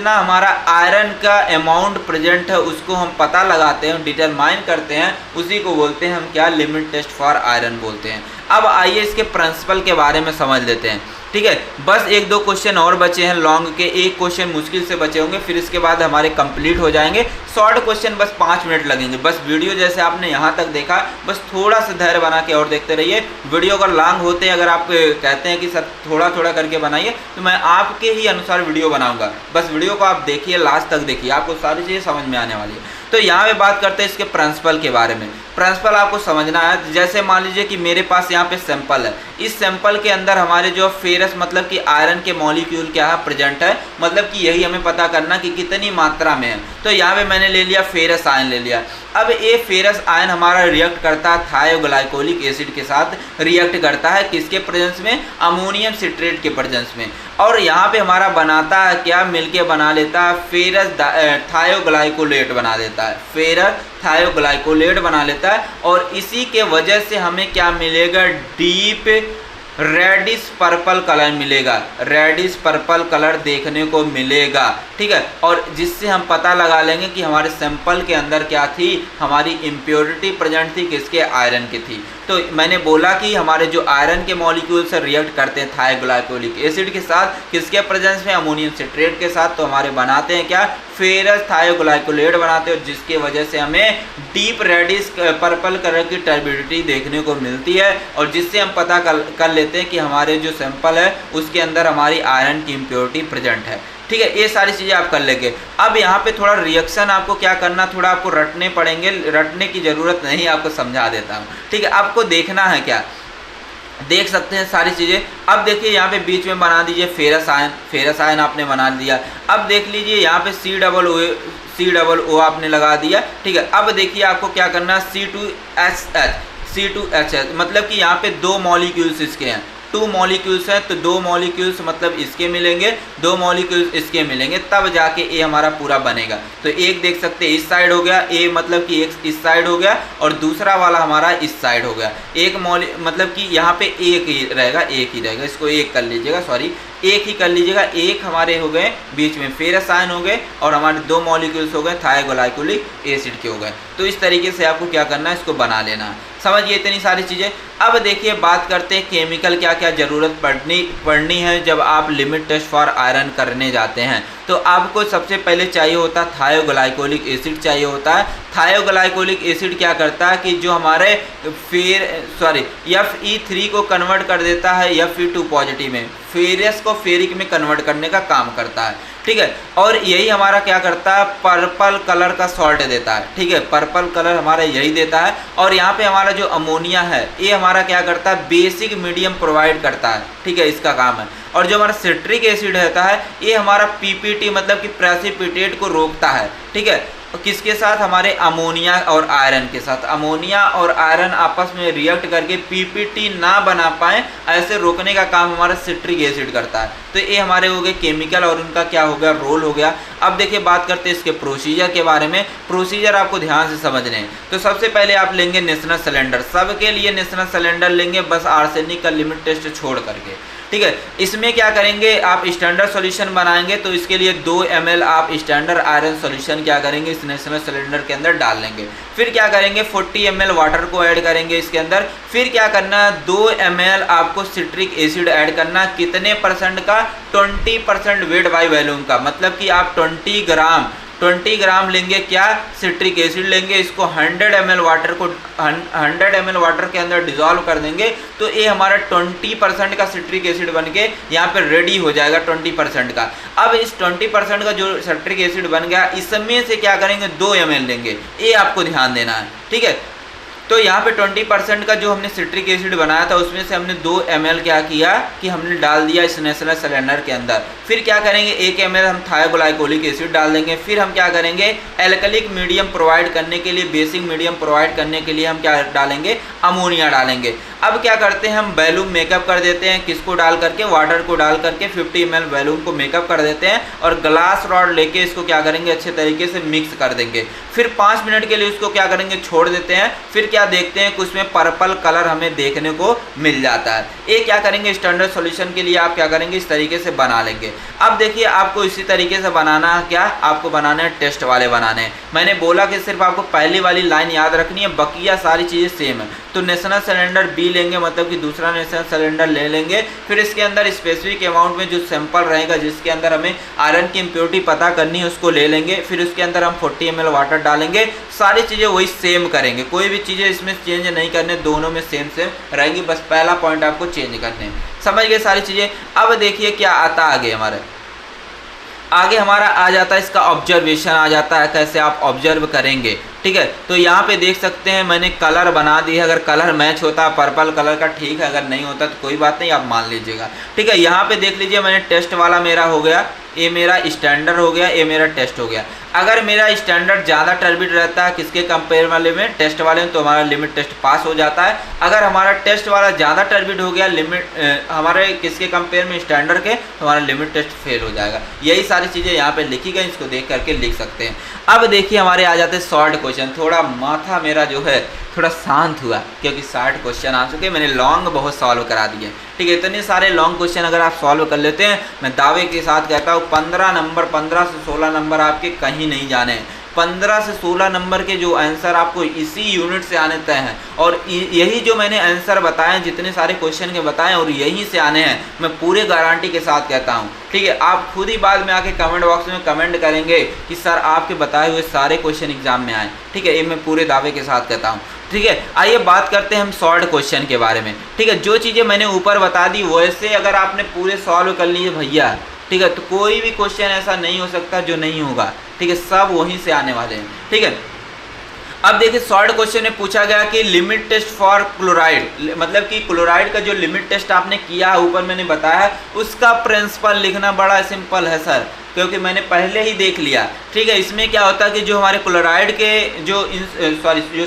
हमारा आयरन का अमाउंट प्रेजेंट है उसको हम पता लगाते हैं, डिटरमाइन करते हैं, उसी को बोलते हैं हम क्या, लिमिट टेस्ट फॉर आयरन बोलते हैं। अब आइए इसके प्रिंसिपल के बारे में समझ लेते हैं। ठीक है, बस 1-2 क्वेश्चन और बचे हैं लॉन्ग के, एक क्वेश्चन मुश्किल से बचे होंगे, फिर इसके बाद हमारे कंप्लीट हो जाएंगे। शॉर्ट क्वेश्चन बस 5 मिनट लगेंगे। बस वीडियो जैसे आपने यहाँ तक देखा, बस थोड़ा सा धैर्य बना के और देखते रहिए। वीडियो अगर लॉन्ग होते अगर आप कहते हैं कि सर थोड़ा थोड़ा करके बनाइए, तो मैं आपके ही अनुसार वीडियो बनाऊंगा। बस वीडियो को आप देखिए, लास्ट तक देखिए, आपको सारी चीज़ें समझ में आने वाली है। तो यहाँ पे बात करते हैं इसके प्रिंसिपल के बारे में। प्रिंसिपल आपको समझना है, जैसे मान लीजिए कि मेरे पास यहाँ पे सैंपल है, इस सैंपल के अंदर हमारे जो फेरस मतलब कि आयरन के मॉलिक्यूल क्या है, प्रेजेंट है, मतलब कि यही हमें पता करना कि कितनी मात्रा में है। तो यहाँ पे मैंने ले लिया फेरस आयन ले लिया। अब ये फेरस आयन हमारा रिएक्ट करता है थायोग्लाइकोलिक एसिड के साथ, रिएक्ट करता है किसके प्रेजेंस में, अमोनियम सिट्रेट के प्रेजेंस में, और यहाँ पे हमारा बनाता है क्या, मिलके बना लेता है फेरस थायोग्लाइकोलेट बना देता है, फेरस थायोग्लाइकोलेट बना लेता है। और इसी के वजह से हमें क्या मिलेगा, डीप रेडिश पर्पल कलर मिलेगा, रेडिश पर्पल कलर देखने को मिलेगा। ठीक है, और जिससे हम पता लगा लेंगे कि हमारे सैंपल के अंदर क्या थी, हमारी इम्प्योरिटी प्रेजेंट थी किसके, आयरन की थी। तो मैंने बोला कि हमारे जो आयरन के मॉलिक्यूल से रिएक्ट करते हैं थायोग्लाइकोलिक एसिड के साथ, किसके प्रेजेंस में, अमोनियम सिट्रेट के साथ, तो हमारे बनाते हैं क्या, फेरस थायोग्लाइकोलेट बनाते हैं, और जिसके वजह से हमें डीप रेडिश पर्पल कलर की टर्बिडिटी देखने को मिलती है, और जिससे हम पता कर लेते हैं कि हमारे जो सैंपल है उसके अंदर हमारी आयरन की इम्प्योरिटी प्रेजेंट है। ठीक है, ये सारी चीज़ें आप कर लेंगे। अब यहाँ पे थोड़ा रिएक्शन आपको क्या करना, थोड़ा आपको रटने पड़ेंगे, रटने की ज़रूरत नहीं, आपको समझा देता हूँ। ठीक है, आपको देखना है क्या, देख सकते हैं सारी चीज़ें। अब देखिए यहाँ पे बीच में बना दीजिए फेरस आयन, फेरस आयन आपने बना दिया। अब देख लीजिए यहाँ पे C+O आपने लगा दिया। ठीक है, अब देखिए आपको क्या करना है, C2H मतलब कि यहाँ पे 2 मॉलिक्यूल्स इसके हैं, 2 मॉलिक्यूल्स हैं, तो 2 मॉलिक्यूल्स मतलब इसके मिलेंगे, 2 मॉलिक्यूल्स इसके मिलेंगे, तब जाके ए हमारा पूरा बनेगा। तो एक देख सकते हैं इस साइड हो गया, ए मतलब कि एक इस साइड हो गया और दूसरा वाला हमारा इस साइड हो गया। एक मतलब कि यहाँ पे एक ही रहेगा, इसको एक कर लीजिएगा, सॉरी एक ही कर लीजिएगा। एक हमारे हो गए बीच में फेरस आयन हो गए और हमारे 2 मॉलिक्यूल्स हो गए थायोग्लाइकोलिक एसिड के हो गए। तो इस तरीके से आपको क्या करना है, इसको बना लेना है। समझिए इतनी सारी चीज़ें। अब देखिए बात करते हैं केमिकल क्या क्या ज़रूरत पड़नी है जब आप लिमिट टेस्ट फॉर आयरन करने जाते हैं। तो आपको सबसे पहले चाहिए होता है थायोग्लाइकोलिक एसिड चाहिए होता है। थायोग्लाइकोलिक एसिड क्या करता है कि जो हमारे Fe3 को कन्वर्ट कर देता है Fe2 पॉजिटिव में, फेरस को फेरिक में कन्वर्ट करने का काम करता है। ठीक है, और यही हमारा क्या करता है, पर्पल कलर का सॉल्ट देता है। ठीक है, पर्पल कलर हमारा यही देता है। और यहाँ पे हमारा जो अमोनिया है ये हमारा क्या करता है, बेसिक मीडियम प्रोवाइड करता है। ठीक है, इसका काम है। और जो हमारा सिट्रिक एसिड रहता है ये हमारा पीपीटी मतलब कि प्रेसिपिटेट को रोकता है। ठीक है, किसके साथ, हमारे अमोनिया और आयरन के साथ। अमोनिया और आयरन आपस में रिएक्ट करके पीपीटी ना बना पाए, ऐसे रोकने का काम हमारा सिट्रिक एसिड करता है। तो ये हमारे हो गए केमिकल और उनका क्या हो गया, रोल हो गया। अब देखिए बात करते हैं इसके प्रोसीजर के बारे में। प्रोसीजर आपको ध्यान से समझने हैं। तो सबसे पहले आप लेंगे नेशनल सिलेंडर, सबके लिए नेशनल सिलेंडर लेंगे, बस आर्सेनिक का लिमिट टेस्ट छोड़ करके। ठीक है, इसमें क्या करेंगे, आप स्टैंडर्ड सॉल्यूशन बनाएंगे तो इसके लिए 2 ml आप स्टैंडर्ड आयरन सॉल्यूशन क्या करेंगे, इस नेशनल सिलेंडर के अंदर डाल लेंगे। फिर क्या करेंगे, 40 ml वाटर को ऐड करेंगे इसके अंदर। फिर क्या करना है, 2 ml आपको सिट्रिक एसिड ऐड करना। कितने परसेंट का, 20% वेट बाई वॉल्यूम का, मतलब कि आप 20 ग्राम लेंगे क्या, सिट्रिक एसिड लेंगे। इसको 100 ml वाटर के अंदर डिजोल्व कर देंगे तो ये हमारा 20% का सिट्रिक एसिड बन के यहाँ पे रेडी हो जाएगा 20% का। अब इस 20% का जो सिट्रिक एसिड बन गया, इसमें से क्या करेंगे, 2 ml लेंगे, ये आपको ध्यान देना है। ठीक है, तो यहाँ पे 20% का जो हमने सिट्रिक एसिड बनाया था उसमें से हमने 2 ml क्या किया कि हमने डाल दिया इस नेशनल सिलेंडर के अंदर। फिर क्या करेंगे, 1 ml हम थायोग्लाइकोलिक एसिड डाल देंगे। फिर हम क्या करेंगे, एल्कलिक मीडियम प्रोवाइड करने के लिए, बेसिक मीडियम प्रोवाइड करने के लिए हम क्या डालेंगे, अमोनिया डालेंगे। अब क्या करते हैं, हम वैल्यूम मेकअप कर देते हैं, किसको डाल करके, वाटर को डाल करके 50 ml वैल्यूम को मेकअप कर देते हैं और ग्लास रॉड लेके इसको क्या करेंगे, अच्छे तरीके से मिक्स कर देंगे। फिर 5 मिनट के लिए उसको क्या करेंगे, छोड़ देते हैं। फिर क्या देखते हैं कि उसमें पर्पल कलर हमें देखने को मिल जाता है। ये क्या करेंगे, स्टैंडर्ड सॉल्यूशन के लिए आप क्या करेंगे, इस तरीके से बना लेंगे। अब देखिए आपको इसी तरीके से बनाना है, क्या आपको बनाना है, टेस्ट वाले बनाने हैं। मैंने बोला कि सिर्फ आपको पहली वाली लाइन याद रखनी है, बकिया सारी चीज़ें सेम है। तो नेशनल सिलेंडर बी लेंगे, मतलब कि दूसरा नेशनल सिलेंडर ले लेंगे। फिर इसके अंदर स्पेसिफिक अमाउंट में जो सैंपल रहेगा जिसके अंदर हमें आयरन की इम्प्योरिटी पता करनी है उसको ले लेंगे। फिर उसके अंदर हम 40 ml वाटर डालेंगे। सारी चीज़ें वही सेम करेंगे, कोई भी चीज़ें इसमें चेंज नहीं करने, दोनों में सेम रहेंगी। बस पहला पॉइंट आपको चेंज करने हैं, समझ गए सारी चीज़ें। अब देखिए क्या आता आगे, आगे हमारा आ जाता है इसका ऑब्जर्वेशन आ जाता है, कैसे आप ऑब्जर्व करेंगे। ठीक है, तो यहाँ पे देख सकते हैं मैंने कलर बना दी है। अगर कलर मैच होता है पर्पल कलर का, ठीक है, अगर नहीं होता तो कोई बात नहीं, आप मान लीजिएगा। ठीक है, यहाँ पे देख लीजिए मैंने टेस्ट वाला मेरा हो गया, ये मेरा स्टैंडर्ड हो गया, ये मेरा टेस्ट हो गया। अगर मेरा स्टैंडर्ड ज़्यादा टर्बिड रहता है किसके कंपेयर वाले में, टेस्ट वाले में, तो हमारा लिमिट टेस्ट पास हो जाता है। अगर हमारा टेस्ट वाला ज़्यादा टर्बिड हो गया हमारे किसके कंपेयर में, स्टैंडर्ड के, तो हमारा लिमिट टेस्ट फेल हो जाएगा। यही सारी चीज़ें यहाँ पे लिखी गई, इसको देख करके लिख सकते हैं। अब देखिए हमारे आ जाते हैं शॉर्ट क्वेश्चन। थोड़ा माथा मेरा जो है थोड़ा शांत हुआ क्योंकि 60 क्वेश्चन आ चुके, मैंने लॉन्ग बहुत सॉल्व करा दिए। ठीक है, इतने सारे लॉन्ग क्वेश्चन अगर आप सॉल्व कर लेते हैं, मैं दावे के साथ कहता हूँ 15 से 16 नंबर आपके कहीं नहीं जाने हैं। 15 से 16 नंबर के जो आंसर आपको इसी यूनिट से आने तय हैं। और यही जो मैंने आंसर बताए, जितने सारे क्वेश्चन के बताएं, और यहीं से आने हैं, मैं पूरे गारंटी के साथ कहता हूं। ठीक है, आप खुद ही बाद में आके कमेंट बॉक्स में कमेंट करेंगे कि सर आपके बताए हुए सारे क्वेश्चन एग्जाम में आए। ठीक है, ये मैं पूरे दावे के साथ कहता हूँ। ठीक है, आइए बात करते हैं हम शॉर्ट क्वेश्चन के बारे में। ठीक है, जो चीज़ें मैंने ऊपर बता दी वैसे अगर आपने पूरे सॉल्व कर लिए भैया, ठीक है। तो कोई भी क्वेश्चन ऐसा नहीं हो सकता जो नहीं होगा, ठीक है, सब वहीं से आने वाले हैं, ठीक है। अब देखिए शॉर्ट क्वेश्चन में पूछा गया कि लिमिट टेस्ट फॉर क्लोराइड, मतलब कि क्लोराइड का जो लिमिट टेस्ट आपने किया है, ऊपर मैंने बताया, उसका प्रिंसिपल लिखना बड़ा सिंपल है सर, क्योंकि मैंने पहले ही देख लिया, ठीक है। इसमें क्या होता है कि जो हमारे क्लोराइड के जो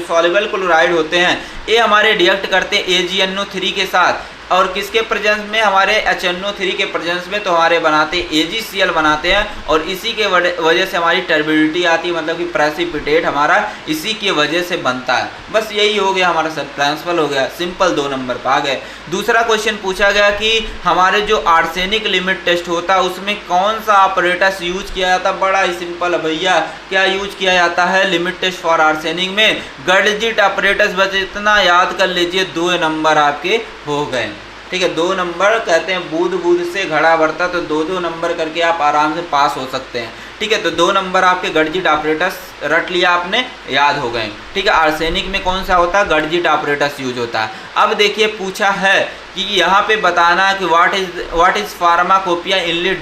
सॉल्युबल क्लोराइड होते हैं, ये हमारे रिएक्ट करते हैं AgNO3 के साथ, और किसके प्रेजेंस में, हमारे HNO3 के प्रेजेंस में, तो हमारे बनाते AgCl बनाते हैं, और इसी के वजह से हमारी टर्बिडिटी आती है, मतलब कि प्रेसिपिटेट हमारा इसी की वजह से बनता है। बस यही हो गया हमारा सर, प्रिंसिपल हो गया, सिंपल 2 नंबर पर आ गए। दूसरा क्वेश्चन पूछा गया कि हमारे जो आर्सेनिक लिमिट टेस्ट होता है उसमें कौन सा ऑपरेटस यूज किया जाता है। बड़ा ही सिंपल है भैया, क्या यूज किया जाता है लिमिट टेस्ट फॉर आर्सेनिक में, गर्डजिट ऑपरेटस। बस इतना याद कर लीजिए, 2 नंबर आपके हो गए, ठीक है। 2 नंबर कहते हैं बूंद बूंद से घड़ा भरता, तो 2-2 नंबर करके आप आराम से पास हो सकते हैं, ठीक है। तो 2 नंबर आपके गर्डजिट ऑपरेटस रट लिया आपने, याद हो गए, ठीक है। आर्सेनिक में कौन सा होता है, गर्डजिट ऑपरेटस यूज होता है। अब देखिए पूछा है कि यहाँ पे बताना कि what is pharmacopoeia in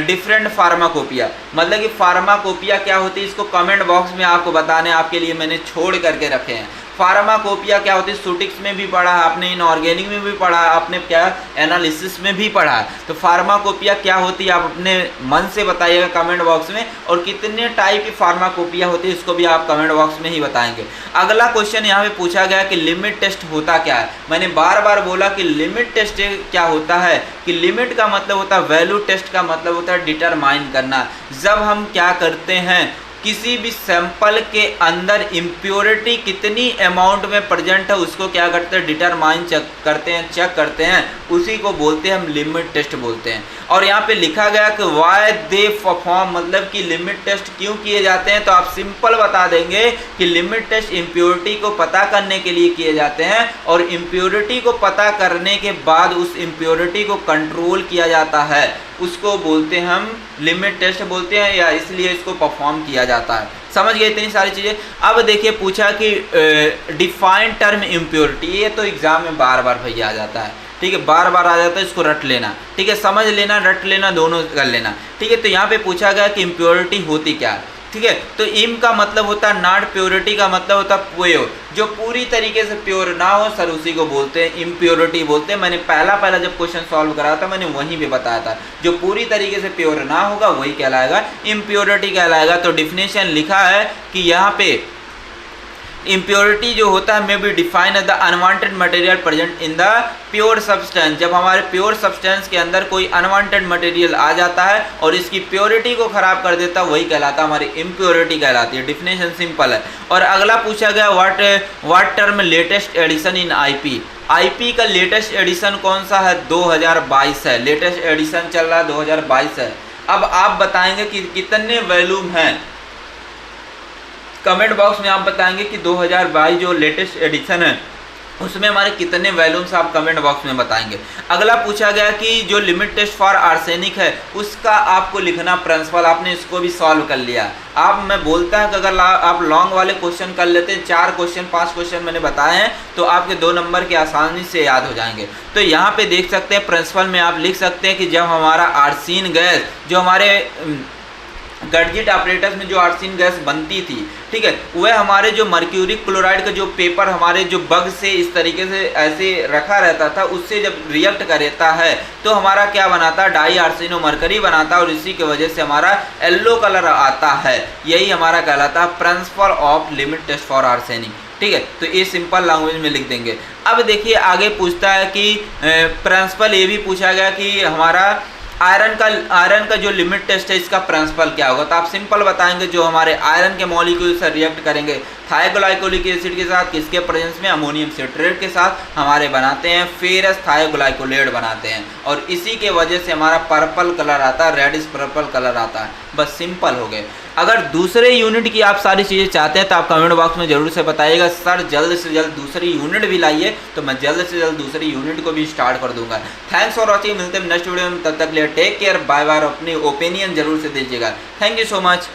different pharmacopoeia, मतलब कि फार्माकोपिया क्या होती है, इसको कमेंट बॉक्स में आपको बताने, आपके लिए मैंने छोड़ करके रखे हैं। फार्माकोपिया क्या होती है, सूटिक्स में भी पढ़ा है आपने, इनऑर्गेनिक में भी पढ़ा है आपने, क्या एनालिसिस में भी पढ़ा है। तो फार्माकोपिया क्या होती है आप अपने मन से बताइएगा कमेंट बॉक्स में, और कितने टाइप की फार्माकोपिया होती है इसको भी आप कमेंट बॉक्स में ही बताएंगे। अगला क्वेश्चन यहाँ पे पूछा गया कि लिमिट टेस्ट होता क्या है। मैंने बार बार बोला कि लिमिट टेस्ट क्या होता है, कि लिमिट का मतलब होता है वैल्यू, टेस्ट का मतलब होता है डिटरमाइन करना। जब हम क्या करते हैं, किसी भी सैंपल के अंदर इम्प्योरिटी कितनी अमाउंट में प्रेजेंट है उसको क्या करते हैं, डिटरमाइन चेक करते हैं, उसी को बोलते हैं हम लिमिट टेस्ट बोलते हैं। और यहाँ पे लिखा गया कि वाई दे परफॉर्म, मतलब कि लिमिट टेस्ट क्यों किए जाते हैं, तो आप सिंपल बता देंगे कि लिमिट टेस्ट इम्प्योरिटी को पता करने के लिए किए जाते हैं, और इम्प्योरिटी को पता करने के बाद उस इम्प्योरिटी को कंट्रोल किया जाता है, उसको बोलते हैं हम लिमिट टेस्ट बोलते हैं, या इसलिए इसको परफॉर्म किया जाता है। समझ गए इतनी सारी चीज़ें। अब देखिए पूछा कि डिफाइन टर्म इम्प्योरिटी, ये तो एग्जाम में बार बार भैया आ जाता है, ठीक है, बार बार आ जाता है, इसको रट लेना, ठीक है, समझ लेना, रट लेना, दोनों कर लेना, ठीक है। तो यहाँ पे पूछा गया कि इम्प्योरिटी होती क्या है, ठीक है। तो इम का मतलब होता है नॉट, प्योरिटी का मतलब होता है प्योर, जो पूरी तरीके से प्योर ना हो सर उसी को बोलते हैं इम्प्योरिटी बोलते हैं। मैंने पहला जब क्वेश्चन सॉल्व करा था मैंने वहीं पे बताया था, जो पूरी तरीके से प्योर ना होगा वही कहलाएगा इम्प्योरिटी कहलाएगा। तो डिफिनेशन लिखा है कि यहाँ पे इम्प्योरिटी जो होता है may be define the unwanted material present in the pure substance. जब हमारे प्योर सब्सटेंस के अंदर कोई अनवांटेड मटेरियल आ जाता है और इसकी प्योरिटी को खराब कर देता है, वही कहलाता है हमारी इम्प्योरिटी कहलाती है। डिफिनेशन सिंपल है। और अगला पूछा गया what term latest addition in IP. IP का लेटेस्ट एडिशन कौन सा है, 2022 है, लेटेस्ट एडिशन चल रहा है 2022 है। अब आप बताएंगे कि कितने वॉल्यूम हैं, कमेंट बॉक्स में आप बताएंगे कि 2022 जो लेटेस्ट एडिशन है उसमें हमारे कितने वॉल्यूम्स आप कमेंट बॉक्स में बताएंगे। अगला पूछा गया कि जो लिमिट टेस्ट फॉर आर्सेनिक है उसका आपको लिखना प्रिंसिपल, आपने इसको भी सॉल्व कर लिया। आप मैं बोलता है कि अगर आप लॉन्ग वाले क्वेश्चन कर लेते हैं, 4 क्वेश्चन 5 क्वेश्चन मैंने बताए हैं, तो आपके 2 नंबर के आसानी से याद हो जाएंगे। तो यहाँ पे देख सकते हैं प्रिंसिपल में आप लिख सकते हैं कि जब हमारा आर्सीन गैस जो हमारे गर्डजिट ऑपरेटर्स में जो आर्सीन गैस बनती थी, ठीक है, वह हमारे जो मर्क्यूरिक क्लोराइड का जो पेपर हमारे जो बग से इस तरीके से ऐसे रखा रहता था, उससे जब रिएक्ट करता है तो हमारा क्या बनाता है, डाई आर्सेनो मरकरी बनाता है, और इसी की वजह से हमारा येलो कलर आता है। यही हमारा कहलाता है principle of limit test for arsenic, ठीक है। तो ये सिंपल लैंग्वेज में लिख देंगे। अब देखिए आगे पूछता है कि प्रिंसिपल ये भी पूछा गया कि हमारा आयरन का जो लिमिट टेस्ट है इसका प्रिंसिपल क्या होगा। तो आप सिंपल बताएंगे जो हमारे आयरन के मॉलिक्यूल से रिएक्ट करेंगे थायोग्लाइकोलिक एसिड के साथ, किसके प्रेजेंस में, अमोनियम सिट्रेट के साथ हमारे बनाते हैं फेरस थायोग्लाइकोलेट बनाते हैं, और इसी के वजह से हमारा पर्पल कलर आता है, रेडिश पर्पल कलर आता है। बस सिंपल हो गए। अगर दूसरे यूनिट की आप सारी चीज़ें चाहते हैं तो आप कमेंट बॉक्स में जरूर से बताइएगा, सर जल्द से जल्द दूसरी यूनिट भी लाइए, तो मैं जल्द से जल्द दूसरी यूनिट को भी स्टार्ट कर दूंगा। थैंक्स फॉर वॉचिंग, मिलते हैं नेक्स्ट वीडियो में, तब तक लिए टेक केयर, बाय बाय। अपनी ओपिनियन जरूर से दीजिएगा। Thank you so much.